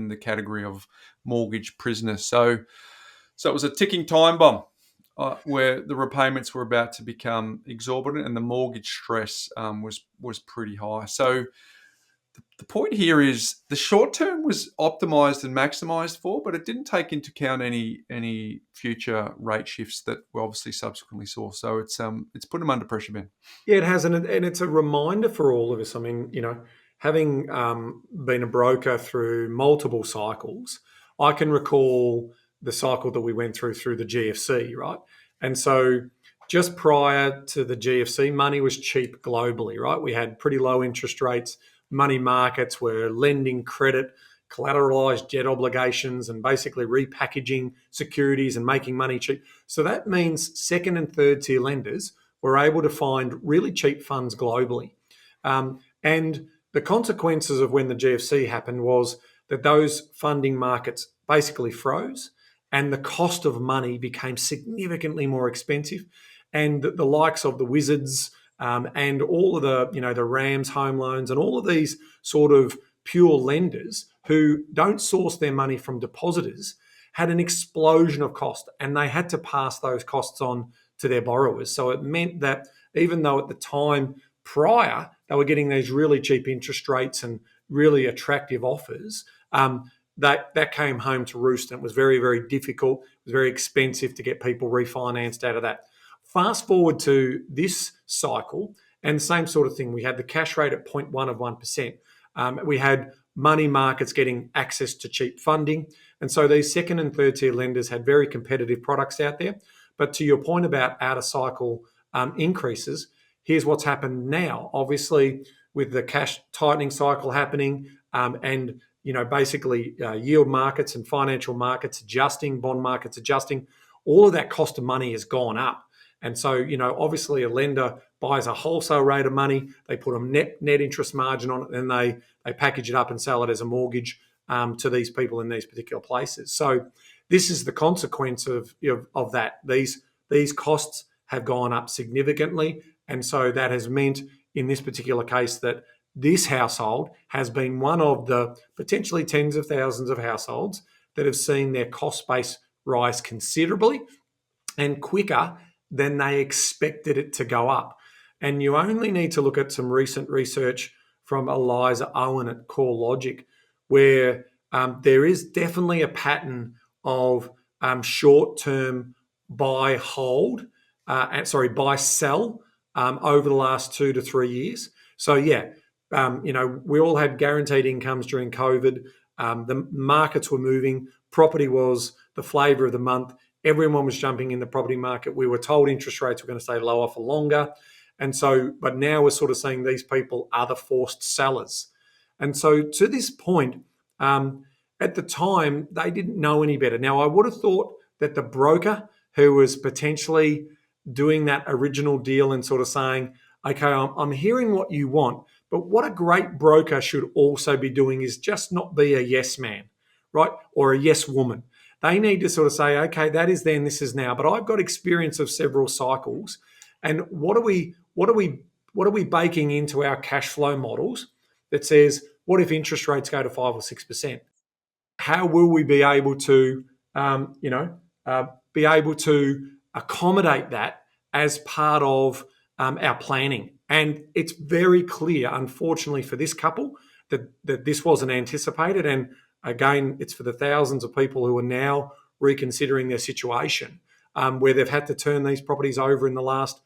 the category of mortgage prisoners. So it was a ticking time bomb where the repayments were about to become exorbitant and the mortgage stress was pretty high. So the point here is the short term was optimized and maximized for, but it didn't take into account any future rate shifts that we obviously subsequently saw. So it's put them under pressure, Ben. Yeah, it has, and it's a reminder for all of us. I mean, having been a broker through multiple cycles, I can recall the cycle that we went through the GFC, right? And so just prior to the GFC, money was cheap globally, right? We had pretty low interest rates. Money markets were lending credit, collateralized debt obligations, and basically repackaging securities and making money cheap. So that means second and third tier lenders were able to find really cheap funds globally. And the consequences of when the GFC happened was that those funding markets basically froze and the cost of money became significantly more expensive. And the likes of the Wizards, and all of the Rams home loans and all of these sort of pure lenders who don't source their money from depositors had an explosion of cost, and they had to pass those costs on to their borrowers. So it meant that even though at the time prior they were getting these really cheap interest rates and really attractive offers, that came home to roost, and it was very, very difficult. It was very expensive to get people refinanced out of that. Fast forward to this cycle, and the same sort of thing. We had the cash rate at 0.1 of 1%. We had money markets getting access to cheap funding. And so these second and third tier lenders had very competitive products out there. But to your point about out of cycle increases, here's what's happened now. Obviously, with the cash tightening cycle happening, and basically yield markets and financial markets adjusting, bond markets adjusting, all of that cost of money has gone up. And so, obviously a lender buys a wholesale rate of money, they put a net interest margin on it, and they package it up and sell it as a mortgage to these people in these particular places. So this is the consequence of that. These costs have gone up significantly. And so that has meant in this particular case that this household has been one of the potentially tens of thousands of households that have seen their cost base rise considerably and quicker than they expected it to go up. And you only need to look at some recent research from Eliza Owen at CoreLogic, where there is definitely a pattern of short-term buy sell over the last 2 to 3 years. So we all had guaranteed incomes during COVID. The markets were moving. Property was the flavour of the month. Everyone was jumping in the property market. We were told interest rates were going to stay lower for longer. And so, but now we're sort of saying these people are the forced sellers. And so to this point, at the time, they didn't know any better. Now, I would have thought that the broker who was potentially doing that original deal and sort of saying, okay, I'm hearing what you want, but what a great broker should also be doing is just not be a yes man, right? Or a yes woman. They need to sort of say, okay, that is then, this is now. But I've got experience of several cycles, and what are we baking into our cash flow models that says, what if interest rates go to 5 or 6%? How will we be able to, accommodate that as part of our planning? And it's very clear, unfortunately, for this couple that this wasn't anticipated. And again, it's for the thousands of people who are now reconsidering their situation, where they've had to turn these properties over in the last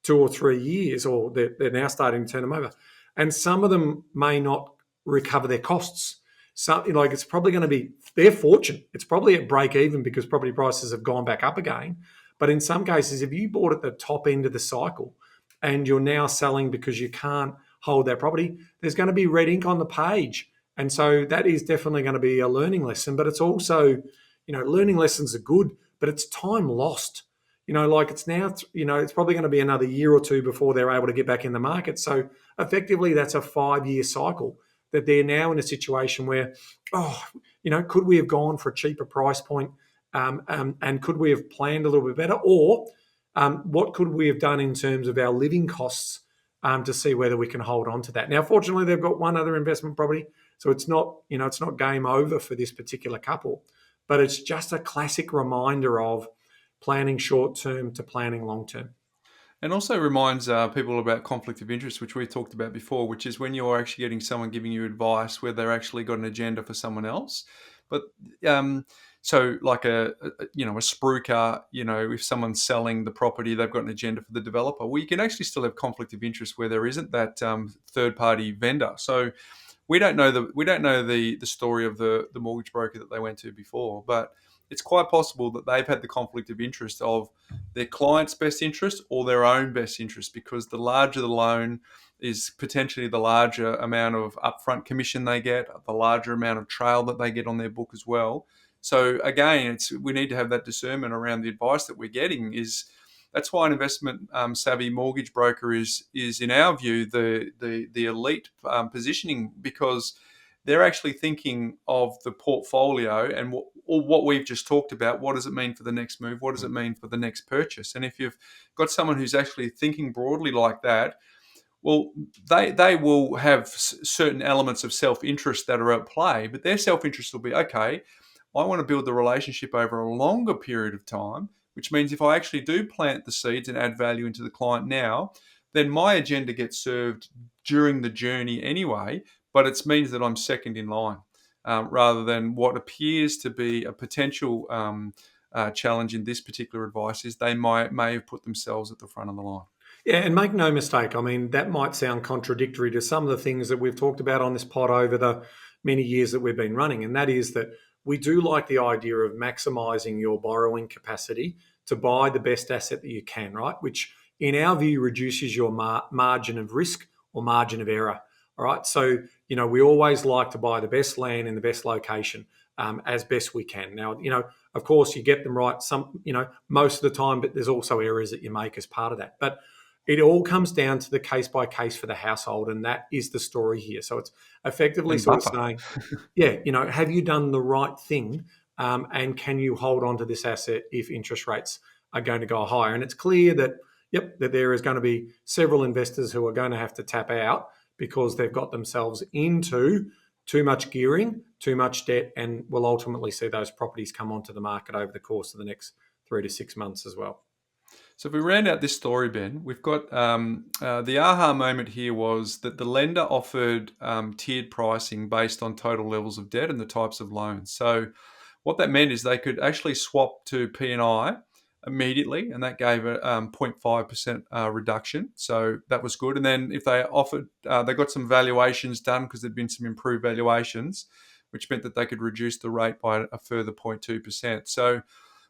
2 or 3 years, or they're now starting to turn them over. and some of them may not recover their costs. So, like, it's probably going to be their fortune. It's probably at break even because property prices have gone back up again. But in some cases, if you bought at the top end of the cycle and you're now selling because you can't hold that property, there's going to be red ink on the page. And so that is definitely going to be a learning lesson. But it's also, learning lessons are good, but it's time lost. Like, it's now, it's probably going to be another year or two before they're able to get back in the market. So effectively, that's a 5-year cycle that they're now in a situation where, could we have gone for a cheaper price point? And could we have planned a little bit better? Or what could we have done in terms of our living costs to see whether we can hold on to that? Now, fortunately, they've got one other investment property, so it's not game over for this particular couple, but it's just a classic reminder of planning short term to planning long term. And also reminds people about conflict of interest, which we talked about before, which is when you're actually getting someone giving you advice where they're actually got an agenda for someone else. But so like a spruiker, if someone's selling the property, they've got an agenda for the developer. Well, you can actually still have conflict of interest where there isn't that third party vendor. So we don't know the story of the mortgage broker that they went to before, but it's quite possible that they've had the conflict of interest of their client's best interest or their own best interest, because the larger the loan is potentially the larger amount of upfront commission they get, the larger amount of trail that they get on their book as well. So again, we need to have that discernment around the advice that we're getting. That's why an investment savvy mortgage broker is in our view the elite positioning, because they're actually thinking of the portfolio and what we've just talked about. What does it mean for the next move? What does it mean for the next purchase? And if you've got someone who's actually thinking broadly like that, well, they will have certain elements of self-interest that are at play, but their self-interest will be, okay, I want to build the relationship over a longer period of time, which means if I actually do plant the seeds and add value into the client now, then my agenda gets served during the journey anyway, but it means that I'm second in line, rather than what appears to be a potential challenge in this particular advice is they may have put themselves at the front of the line. Yeah, and make no mistake, I mean, that might sound contradictory to some of the things that we've talked about on this pod over the many years that we've been running, and that is that we do like the idea of maximising your borrowing capacity to buy the best asset that you can, right? Which in our view reduces your margin of risk or margin of error. All right. So, we always like to buy the best land in the best location as best we can. Now, of course, you get them right most of the time, but there's also errors that you make as part of that. But it all comes down to the case by case for the household, and that is the story here. So it's effectively sort of saying, have you done the right thing, and can you hold on to this asset if interest rates are going to go higher? And it's clear that there is going to be several investors who are going to have to tap out because they've got themselves into too much gearing, too much debt, and will ultimately see those properties come onto the market over the course of the next 3 to 6 months as well. So if we round out this story, Ben, we've got the aha moment here was that the lender offered tiered pricing based on total levels of debt and the types of loans. So what that meant is they could actually swap to P&I immediately, and that gave a 0.5% reduction. So that was good. And then if they offered, they got some valuations done because there'd been some improved valuations, which meant that they could reduce the rate by a further 0.2%. So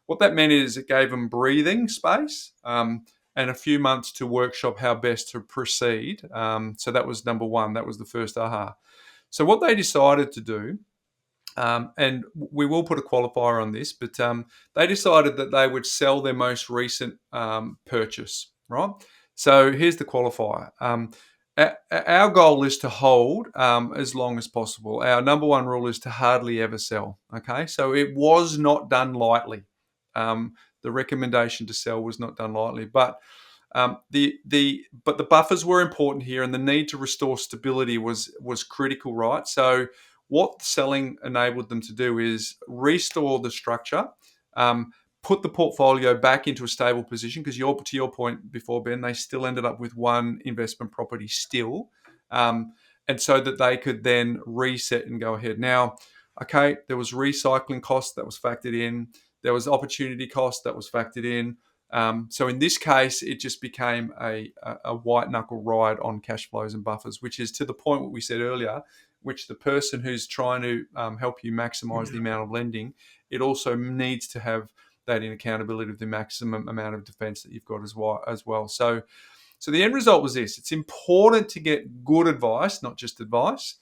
what that meant is it gave them breathing space and a few months to workshop how best to proceed. So that was number one. That was the first aha. So what they decided to do, and we will put a qualifier on this, but they decided that they would sell their most recent purchase, right? So here's the qualifier. Our goal is to hold as long as possible. Our number one rule is to hardly ever sell, okay? So it was not done lightly. The recommendation to sell was not done lightly, but the buffers were important here, and the need to restore stability was critical, right? So what selling enabled them to do is restore the structure, put the portfolio back into a stable position, because to your point before, Ben, they still ended up with one investment property still, and so that they could then reset and go ahead. Now, okay, there was recycling cost that was factored in. There was opportunity cost that was factored in. So in this case, it just became a white knuckle ride on cash flows and buffers, which is to the point what we said earlier, which the person who's trying to help you maximize the amount of lending, it also needs to have that in accountability of the maximum amount of defense that you've got as well. So the end result was this. It's important to get good advice, not just advice,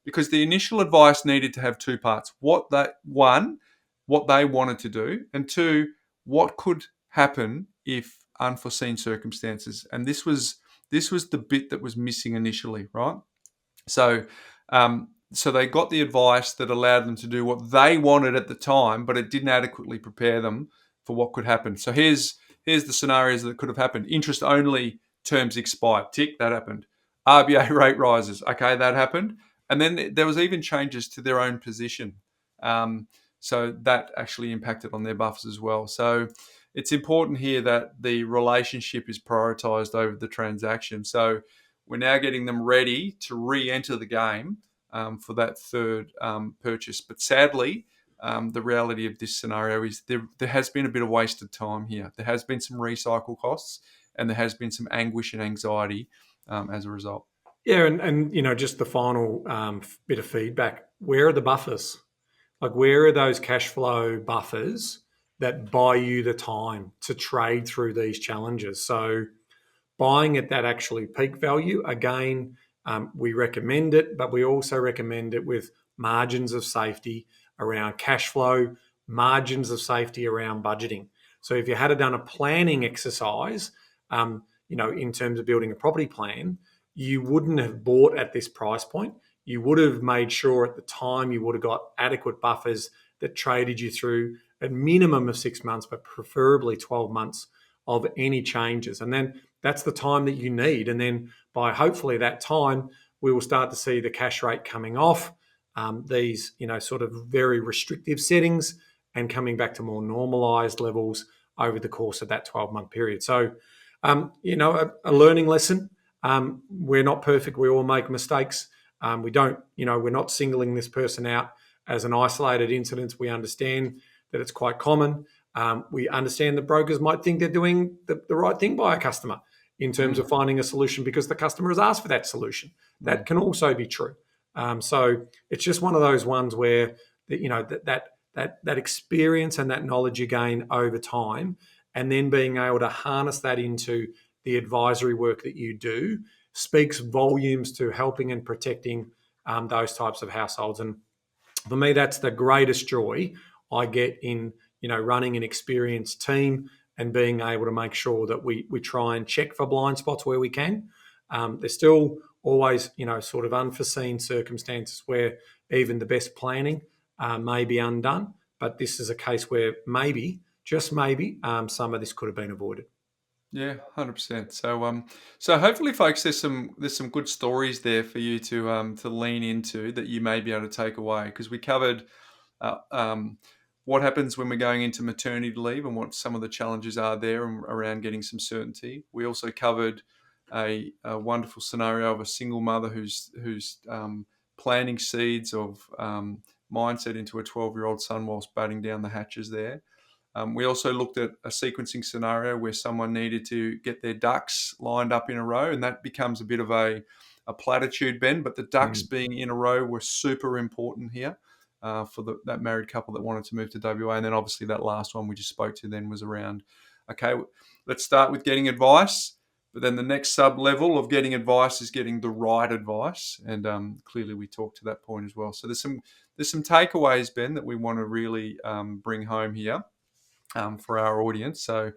because the initial advice needed to have two parts. What they wanted to do, and two, what could happen if unforeseen circumstances. And this was the bit that was missing initially, right? So they got the advice that allowed them to do what they wanted at the time, but it didn't adequately prepare them for what could happen. So here's the scenarios that could have happened. Interest only terms expired. Tick, that happened. RBA rate rises. Okay, that happened. And then there was even changes to their own position. So that actually impacted on their buffers as well. So it's important here that the relationship is prioritized over the transaction. So we're now getting them ready to re-enter the game for that third purchase. But sadly, the reality of this scenario is there has been a bit of wasted time here. There has been some recycle costs, and there has been some anguish and anxiety as a result. Yeah, and just the final bit of feedback. Where are the buffers? Like, where are those cash flow buffers that buy you the time to trade through these challenges? So buying at that actually peak value, again, we recommend it, but we also recommend it with margins of safety around cash flow, margins of safety around budgeting. So if you had done a planning exercise, in terms of building a property plan, you wouldn't have bought at this price point. You would have made sure at the time you would have got adequate buffers that traded you through a minimum of 6 months, but preferably 12 months of any changes. And then that's the time that you need. And then by hopefully that time, we will start to see the cash rate coming off these, sort of very restrictive settings and coming back to more normalized levels over the course of that 12-month period. So, a learning lesson. We're not perfect. We all make mistakes. We're not singling this person out as an isolated incident. We understand that it's quite common. We understand that brokers might think they're doing the right thing by a customer in terms of finding a solution because the customer has asked for that solution. That can also be true. So it's just one of those ones where that experience and that knowledge you gain over time, and then being able to harness that into the advisory work that you do, speaks volumes to helping and protecting those types of households. And for me, that's the greatest joy I get in running an experienced team and being able to make sure that we try and check for blind spots where we can. There's still always sort of unforeseen circumstances where even the best planning may be undone, but this is a case where maybe, just maybe, some of this could have been avoided. Yeah, 100%. So hopefully, folks, there's some good stories there for you to lean into that you may be able to take away, because we covered what happens when we're going into maternity leave and what some of the challenges are there around getting some certainty. We also covered a wonderful scenario of a single mother who's planting seeds of mindset into a 12-year-old son whilst batting down the hatches there. We also looked at a sequencing scenario where someone needed to get their ducks lined up in a row, and that becomes a bit of a platitude, Ben, but the ducks being in a row were super important here for that married couple that wanted to move to WA. And then obviously that last one we just spoke to then was around, okay, let's start with getting advice, but then the next sub-level of getting advice is getting the right advice, and clearly we talked to that point as well. So there's some takeaways, Ben, that we want to really bring home here. For our audience. So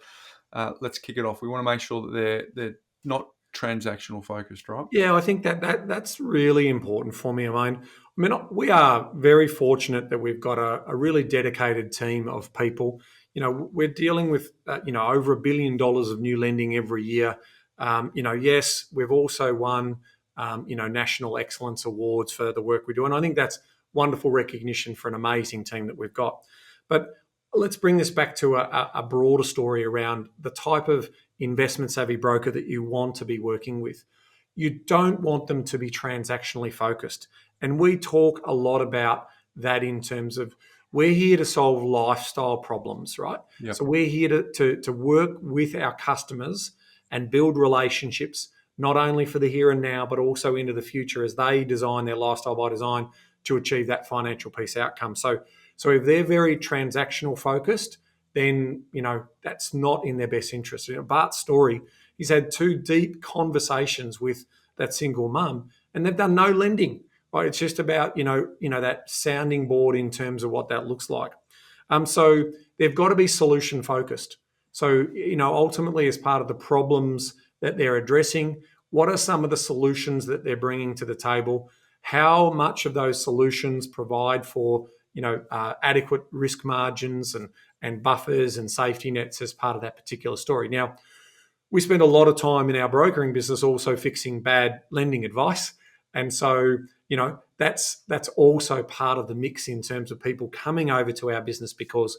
let's kick it off. We want to make sure that they're not transactional focused, right? Yeah, I think that's really important for me. I mean, we are very fortunate that we've got a really dedicated team of people. We're dealing with over $1 billion of new lending every year. Yes, we've also won national excellence awards for the work we do, and I think that's wonderful recognition for an amazing team that we've got. But let's bring this back to a broader story around the type of investment savvy broker that you want to be working with. You don't want them to be transactionally focused. And we talk a lot about that in terms of We're here to solve lifestyle problems, right? Yep. So we're here to work with our customers and build relationships, not only for the here and now, but also into the future as they design their lifestyle by design to achieve that financial peace outcome. So if they're very transactional focused, then, that's not in their best interest. Bart's story, he's had 2 deep conversations with that single mum, and they've done no lending. Right? It's just about, that sounding board in terms of what that looks like. So they've got to be solution focused. So, ultimately, as part of the problems that they're addressing, what are some of the solutions that they're bringing to the table? How much of those solutions provide for, adequate risk margins and buffers and safety nets as part of that particular story? Now, we spend a lot of time in our brokering business also fixing bad lending advice. And so, that's also part of the mix in terms of people coming over to our business because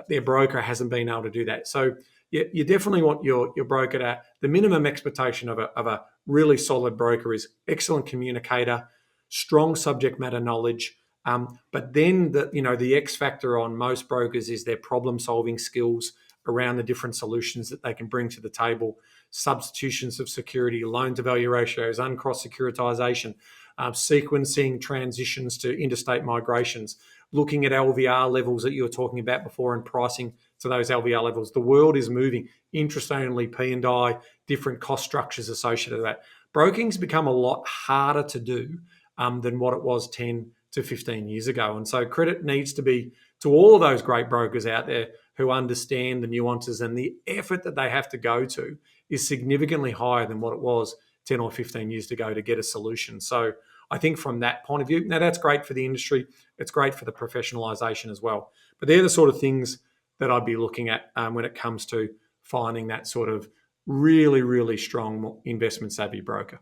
their broker hasn't been able to do that. So you definitely want your broker to, the minimum expectation of a really solid broker is excellent communicator, strong subject matter knowledge. But then the X factor on most brokers is their problem solving skills around the different solutions that they can bring to the table, substitutions of security, loan to value ratios, uncross securitization, sequencing transitions to interstate migrations, looking at LVR levels that you were talking about before and pricing to those LVR levels. The world is moving, interest-only, P&I, different cost structures associated with that. Broking's become a lot harder to do than what it was 10 to 15 years ago. And so credit needs to be to all of those great brokers out there who understand the nuances, and the effort that they have to go to is significantly higher than what it was 10 or 15 years ago to get a solution. So I think from that point of view, now that's great for the industry. It's great for the professionalisation as well. But they're the sort of things that I'd be looking at when it comes to finding that sort of really, really strong investment savvy broker.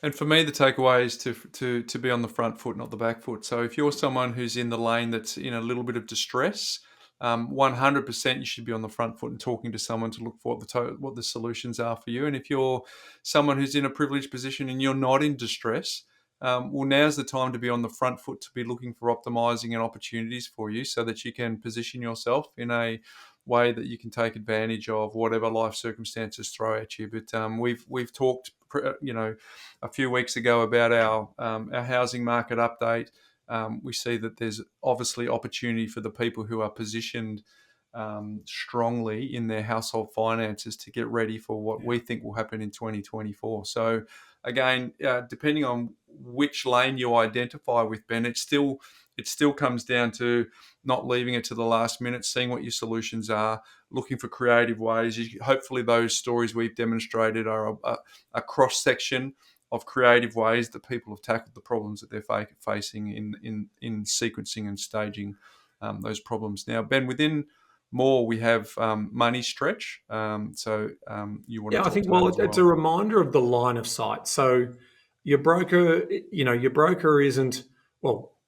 And for me, the takeaway is to be on the front foot, not the back foot. So if you're someone who's in the lane that's in a little bit of distress, 100% you should be on the front foot and talking to someone to look for what the solutions are for you. And if you're someone who's in a privileged position and you're not in distress, well, now's the time to be on the front foot, to be looking for optimizing and opportunities for you so that you can position yourself in a way that you can take advantage of whatever life circumstances throw at you. But we've talked, a few weeks ago about our housing market update. We see that there's obviously opportunity for the people who are positioned strongly in their household finances to get ready for what we think will happen in 2024. So again, depending on which lane you identify with, Ben, it still comes down to not leaving it to the last minute, seeing what your solutions are, looking for creative ways. Hopefully those stories we've demonstrated are a cross-section of creative ways that people have tackled the problems that they're facing in sequencing and staging those problems. Now, Ben, within more we have MoneySTRETCH. So you want to talk I think, to that as well? It's a reminder of the line of sight. So your broker isn't,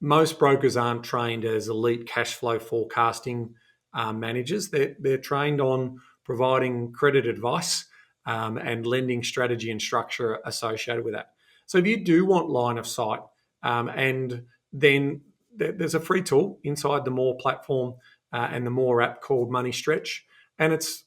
most brokers aren't trained as elite cash flow forecasting managers. They're trained on providing credit advice and lending strategy and structure associated with that. So if you do want line of sight, and then there's a free tool inside the More platform and the More app called MoneySTRETCH, and it's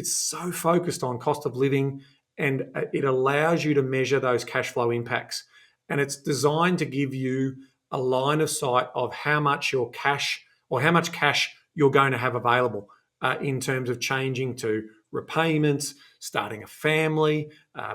so focused on cost of living, and it allows you to measure those cash flow impacts, and it's designed to give you a line of sight of how much your cash or how much cash you're going to have available in terms of changing to repayments, starting a family,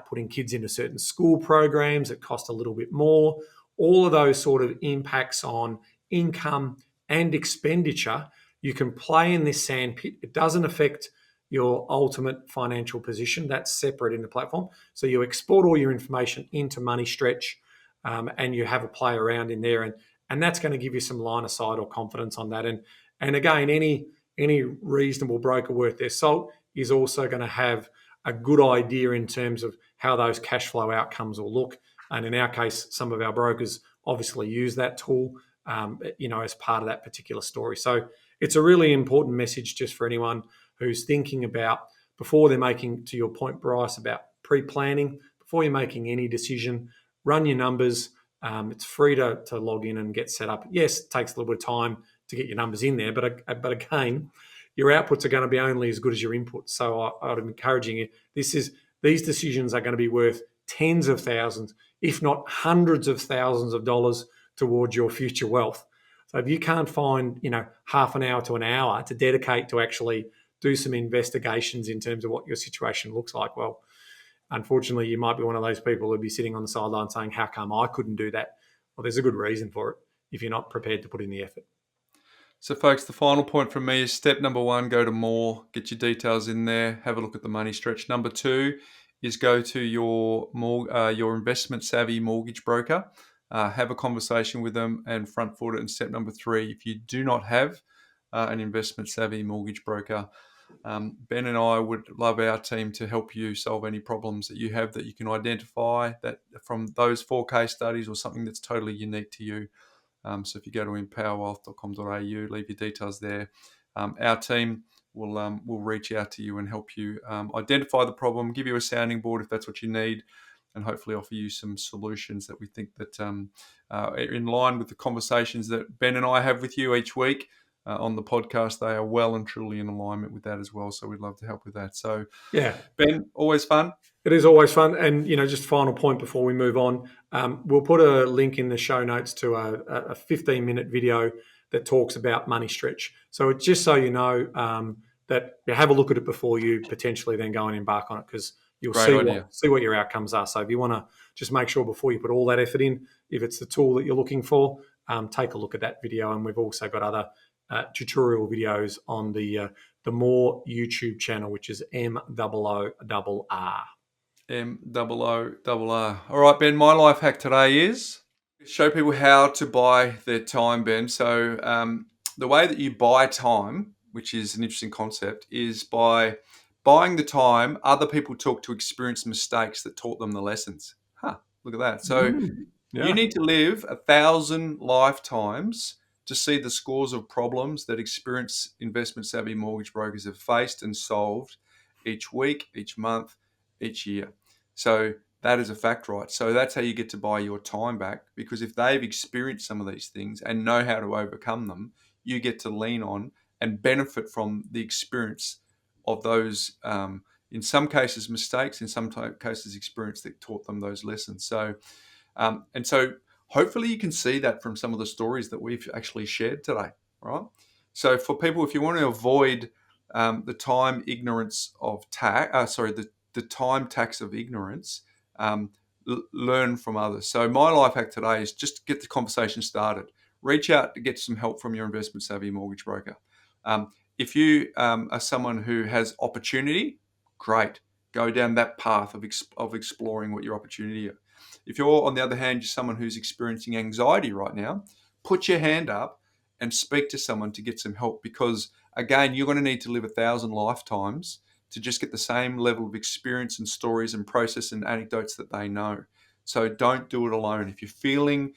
putting kids into certain school programs that cost a little bit more. All of those sort of impacts on income and expenditure, you can play in this sandpit. It doesn't affect your ultimate financial position. That's separate in the platform. So you export all your information into MoneySTRETCH, and you have a play around in there, and that's going to give you some line of sight or confidence on that. And again, any reasonable broker worth their salt is also going to have a good idea in terms of how those cash flow outcomes will look. And in our case, some of our brokers obviously use that tool, as part of that particular story. So it's a really important message just for anyone who's thinking about, before they're making, to your point, Bryce, about pre-planning, before you're making any decision, run your numbers, It's free to log in and get set up. Yes, it takes a little bit of time to get your numbers in there, but again, your outputs are going to be only as good as your inputs. So I'm encouraging you. These decisions are going to be worth tens of thousands, if not hundreds of thousands of dollars towards your future wealth. So if you can't find, half an hour to an hour to dedicate to actually do some investigations in terms of what your situation looks like, well, unfortunately, you might be one of those people who'd be sitting on the sideline saying, how come I couldn't do that? Well, there's a good reason for it if you're not prepared to put in the effort. So, folks, the final point from me is step number 1, go to more, get your details in there, have a look at the Money Stretch. Number 2 is go to your investment savvy mortgage broker, have a conversation with them and front foot it. And step number 3, if you do not have an investment savvy mortgage broker, Ben and I would love our team to help you solve any problems that you have that you can identify that from those 4 case studies or something that's totally unique to you. So if you go to empowerwealth.com.au, leave your details there. Our team will reach out to you and help you identify the problem, give you a sounding board if that's what you need, and hopefully offer you some solutions that we think that are in line with the conversations that Ben and I have with you each week on the podcast. They are well and truly in alignment with that as well. So we'd love to help with that. So yeah, Ben, always fun. It is always fun. And, just final point before we move on, we'll put a link in the show notes to a 15-minute video that talks about MoneySTRETCH. So it's just so you know that you have a look at it before you potentially then go and embark on it, because you'll see what your outcomes are. So if you want to just make sure before you put all that effort in, if it's the tool that you're looking for, take a look at that video. And we've also got other tutorial videos on the More YouTube channel, which is MOOR. MOOR. All right, Ben, my life hack today is show people how to buy their time, Ben. So the way that you buy time, which is an interesting concept, is by buying the time other people took to experience mistakes that taught them the lessons. Look at that. So you need to live 1,000 lifetimes to see the scores of problems that experienced investment savvy mortgage brokers have faced and solved each week, each month, each year. So that is a fact, right? So that's how you get to buy your time back, because if they've experienced some of these things and know how to overcome them, you get to lean on and benefit from the experience of those, in some cases, mistakes, in some cases, experience that taught them those lessons. So, and so hopefully you can see that from some of the stories that we've actually shared today, right? So for people, if you want to avoid the time ignorance of tax, the time tax of ignorance, learn from others. So my life hack today is just get the conversation started. Reach out to get some help from your investment savvy mortgage broker. If you are someone who has opportunity, great. Go down that path of exploring what your opportunity is. If you're, on the other hand, you're someone who's experiencing anxiety right now, put your hand up and speak to someone to get some help, because, again, you're going to need to live 1,000 lifetimes to just get the same level of experience and stories and process and anecdotes that they know. So don't do it alone. If you're feeling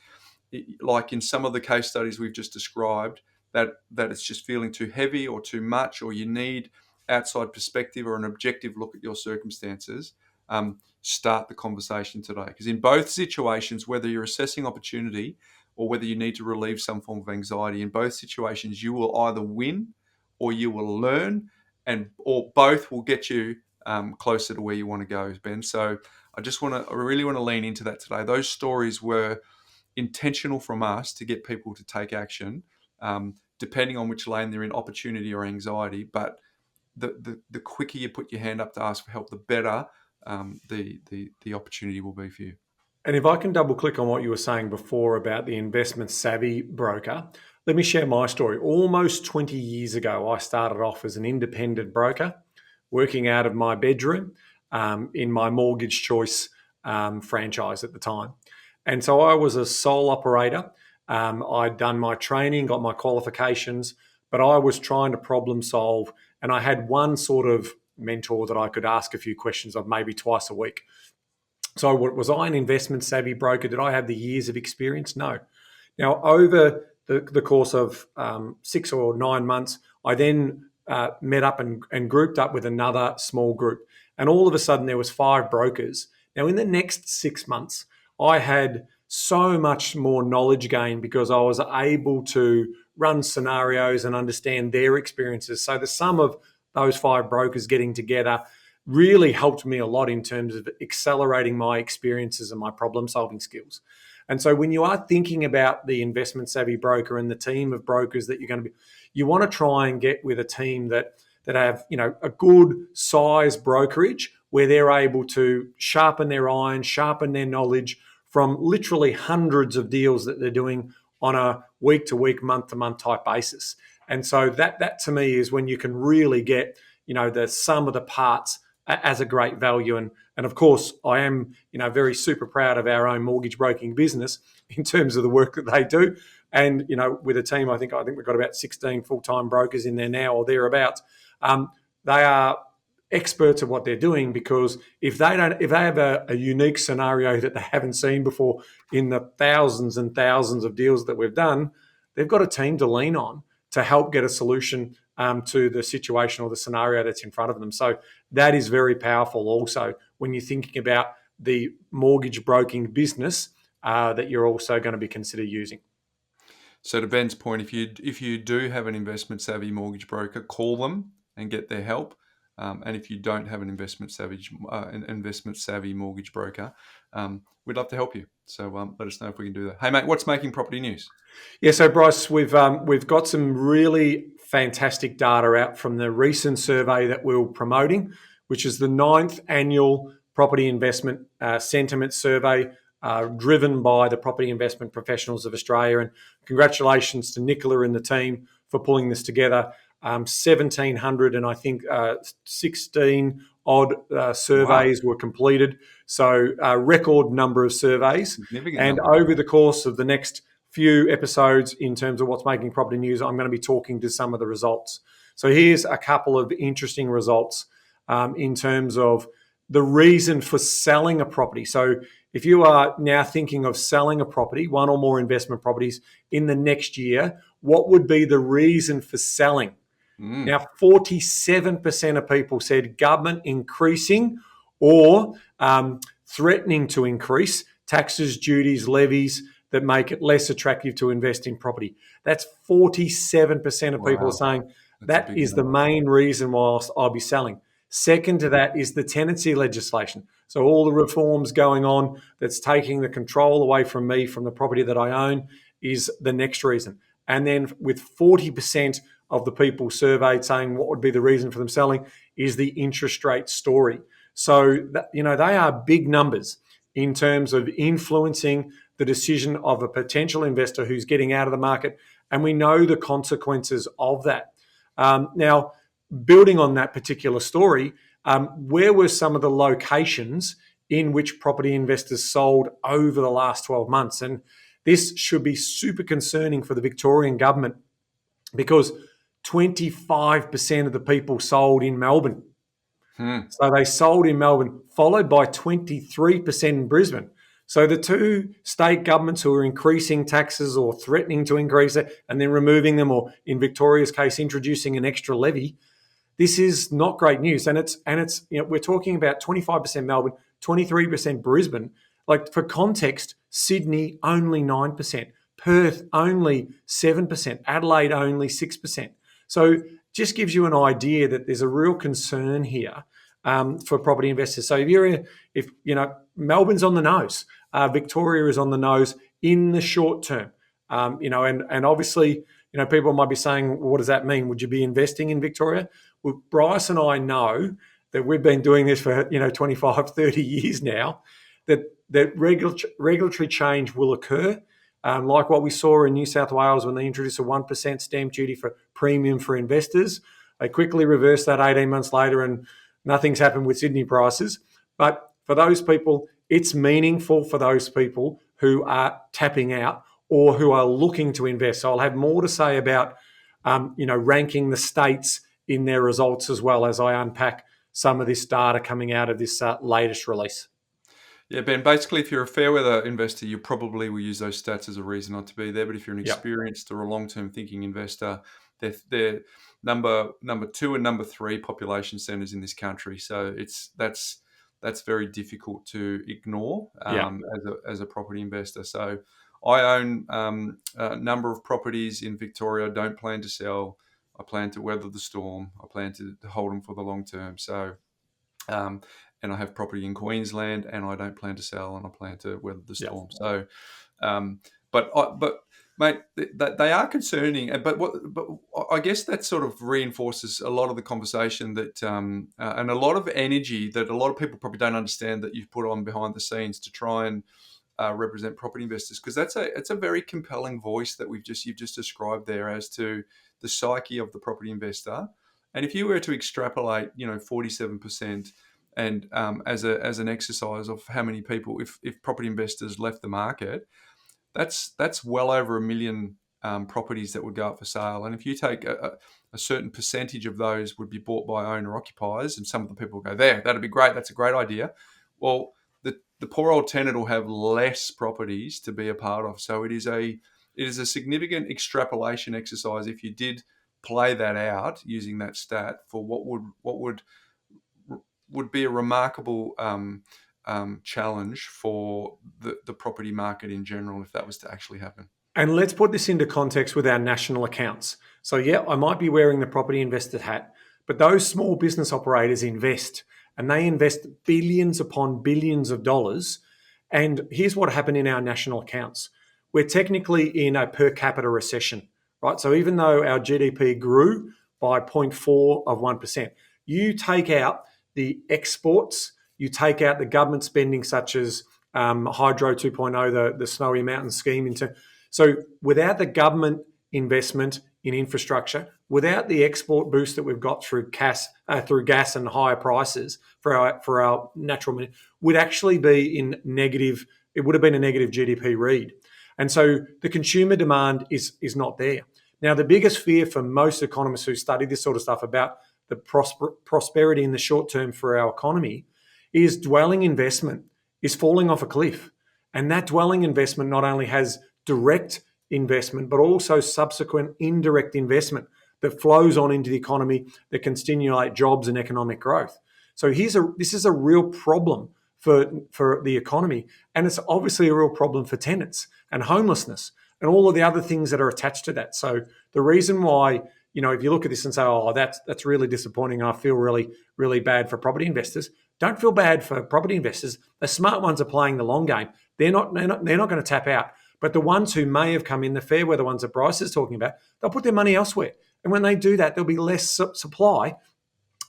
like in some of the case studies we've just described, that it's just feeling too heavy or too much, or you need outside perspective or an objective look at your circumstances, start the conversation today. Because in both situations, whether you're assessing opportunity or whether you need to relieve some form of anxiety, in both situations, you will either win or you will learn, or both will get you closer to where you want to go, Ben. So I really want to lean into that today. Those stories were intentional from us to get people to take action, depending on which lane they're in, opportunity or anxiety. But the quicker you put your hand up to ask for help, the better the opportunity will be for you. And if I can double click on what you were saying before about the investment savvy broker, let me share my story. Almost 20 years ago, I started off as an independent broker, working out of my bedroom in my mortgage choice franchise at the time. And so I was a sole operator. I'd done my training, got my qualifications, but I was trying to problem solve. And I had one sort of mentor that I could ask a few questions of, maybe twice a week. So was I an investment savvy broker? Did I have the years of experience? No. Now, over the course of 6 or 9 months, I then met up and grouped up with another small group. And all of a sudden, there was 5 brokers. Now, in the next 6 months, I had so much more knowledge gain because I was able to run scenarios and understand their experiences. So the sum of those 5 brokers getting together really helped me a lot in terms of accelerating my experiences and my problem solving skills. And so when you are thinking about the investment savvy broker and the team of brokers that you're going to be, you want to try and get with a team that have, a good size brokerage where they're able to sharpen their iron, sharpen their knowledge from literally hundreds of deals that they're doing on a week to week, month to month type basis. And so that to me is when you can really get, the sum of the parts as a great value. And of course, I am, very super proud of our own mortgage broking business in terms of the work that they do. And, with a team, I think we've got about 16 full-time brokers in there now or thereabouts. They are experts at what they're doing because if they have a unique scenario that they haven't seen before in the thousands and thousands of deals that we've done, they've got a team to lean on to help get a solution to the situation or the scenario that's in front of them. So that is very powerful also when you're thinking about the mortgage broking business that you're also going to be considered using. So to Ben's point, if you do have an investment savvy mortgage broker, call them and get their help. And if you don't have an investment savvy mortgage broker, we'd love to help you. So let us know if we can do that. Hey mate, what's making property news? Yeah, so Bryce, we've got some really fantastic data out from the recent survey that we're promoting, which is the 9th annual property investment sentiment survey driven by the Property Investment Professionals of Australia. And congratulations to Nicola and the team for pulling this together. 1,700 and I think 16 odd surveys were completed. So a record number of surveys. And over the course of the next few episodes in terms of what's making property news, I'm going to be talking to some of the results. So here's a couple of interesting results in terms of the reason for selling a property. So if you are now thinking of selling a property, one or more investment properties in the next year, what would be the reason for selling? Now, 47% of people said government increasing or threatening to increase taxes, duties, levies that make it less attractive to invest in property. That's 47% of people are saying that is the main reason why I'll be selling. Second to that is the tenancy legislation. So all the reforms going on that's taking the control away from me, from the property that I own, is the next reason. And then with 40% of the people surveyed saying what would be the reason for them selling is the interest rate story. So, they are big numbers in terms of influencing the decision of a potential investor who's getting out of the market. And we know the consequences of that. Now, building on that particular story, where were some of the locations in which property investors sold over the last 12 months? And this should be super concerning for the Victorian government because 25% of the people sold in Melbourne. So they sold in Melbourne, followed by 23% in Brisbane. So the two state governments who are increasing taxes or threatening to increase it and then removing them, or in Victoria's case, introducing an extra levy, this is not great news. And it's we're talking about 25% Melbourne, 23% Brisbane. Like for context, Sydney only 9%, Perth only 7%, Adelaide only 6%. So just gives you an idea that there's a real concern here for property investors. So if Melbourne's on the nose, Victoria is on the nose in the short term, and obviously, people might be saying, well, what does that mean? Would you be investing in Victoria? Well, Bryce and I know that we've been doing this for 25, 30 years now, that regulatory change will occur. Like what we saw in New South Wales when they introduced a 1% stamp duty for premium for investors. They quickly reversed that 18 months later and nothing's happened with Sydney prices. But for those people, it's meaningful for those people who are tapping out or who are looking to invest. So I'll have more to say about, ranking the states in their results as well as I unpack some of this data coming out of this latest release. Yeah, Ben, basically, if you're a fair weather investor, you probably will use those stats as a reason not to be there. But if you're an experienced or a long-term thinking investor, they're number 2 and number 3 population centers in this country. So that's that's very difficult to ignore Yeah. as a property investor. So I own a number of properties in Victoria. I don't plan to sell. I plan to weather the storm. I plan to hold them for the long term. So, and I have property in Queensland, and I don't plan to sell, and I plan to weather the storm. So, but mate, they are concerning. But I guess that sort of reinforces a lot of the conversation that and a lot of energy that a lot of people probably don't understand that you've put on behind the scenes to try and represent property investors, because it's a very compelling voice that you've just described there as to the psyche of the property investor. And if you were to extrapolate, 47%, and as an exercise of how many people, if property investors left the market, that's well over 1 million properties that would go up for sale. And if you take a certain percentage of those would be bought by owner occupiers, and some of the people go, that'd be great, that's a great idea. Well, the poor old tenant will have less properties to be a part of. So it is a significant extrapolation exercise if you did play that out using that stat for what would be a remarkable challenge for the property market in general if that was to actually happen. And let's put this into context with our national accounts. So yeah, I might be wearing the property investor hat, but those small business operators invest, and they invest billions upon billions of dollars. And here's what happened in our national accounts. We're technically in a per capita recession, right? So even though our GDP grew by 0.4%, you take out the exports, you take out the government spending such as Hydro 2.0, the Snowy Mountain scheme. So without the government investment in infrastructure, without the export boost that we've got through gas and higher prices for our natural, would actually be in negative. It would have been a negative GDP read. And so the consumer demand is not there. Now, the biggest fear for most economists who study this sort of stuff about the prosperity in the short term for our economy is dwelling investment is falling off a cliff. And that dwelling investment not only has direct investment, but also subsequent indirect investment that flows on into the economy that can stimulate jobs and economic growth. So this is a real problem for the economy. And it's obviously a real problem for tenants and homelessness and all of the other things that are attached to that. So the reason why, if you look at this and say, oh, that's really disappointing, I feel really, really bad for property investors. Don't feel bad for property investors. The smart ones are playing the long game. They're not going to tap out. But the ones who may have come in, the fair weather ones that Bryce is talking about, they'll put their money elsewhere. And when they do that, there'll be less supply,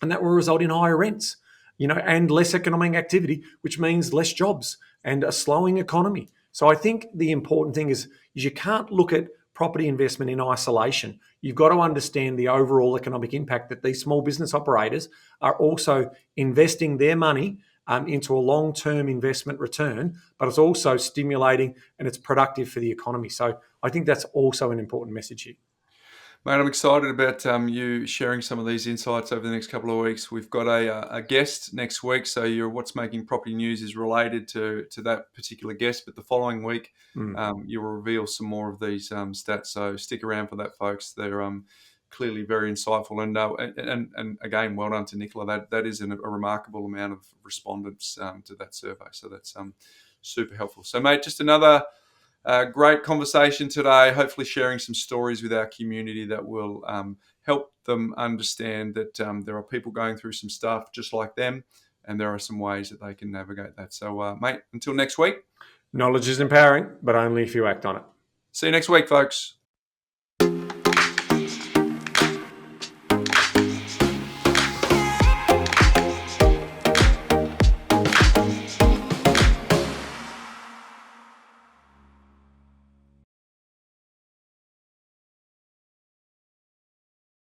and that will result in higher rents, and less economic activity, which means less jobs and a slowing economy. So I think the important thing is you can't look at property investment in isolation. You've got to understand the overall economic impact that these small business operators are also investing their money into a long-term investment return, but it's also stimulating and it's productive for the economy. So I think that's also an important message here. Mate, I'm excited about you sharing some of these insights over the next couple of weeks. We've got a guest next week, so your What's Making Property News is related to that particular guest. But the following week, you will reveal some more of these stats. So stick around for that, folks. They're clearly very insightful, and again, well done to Nicola. That is a remarkable amount of respondents to that survey. So that's super helpful. So, mate, just another great conversation today, hopefully sharing some stories with our community that will help them understand that there are people going through some stuff just like them, and there are some ways that they can navigate that. So, mate, until next week. Knowledge is empowering, but only if you act on it. See you next week, folks.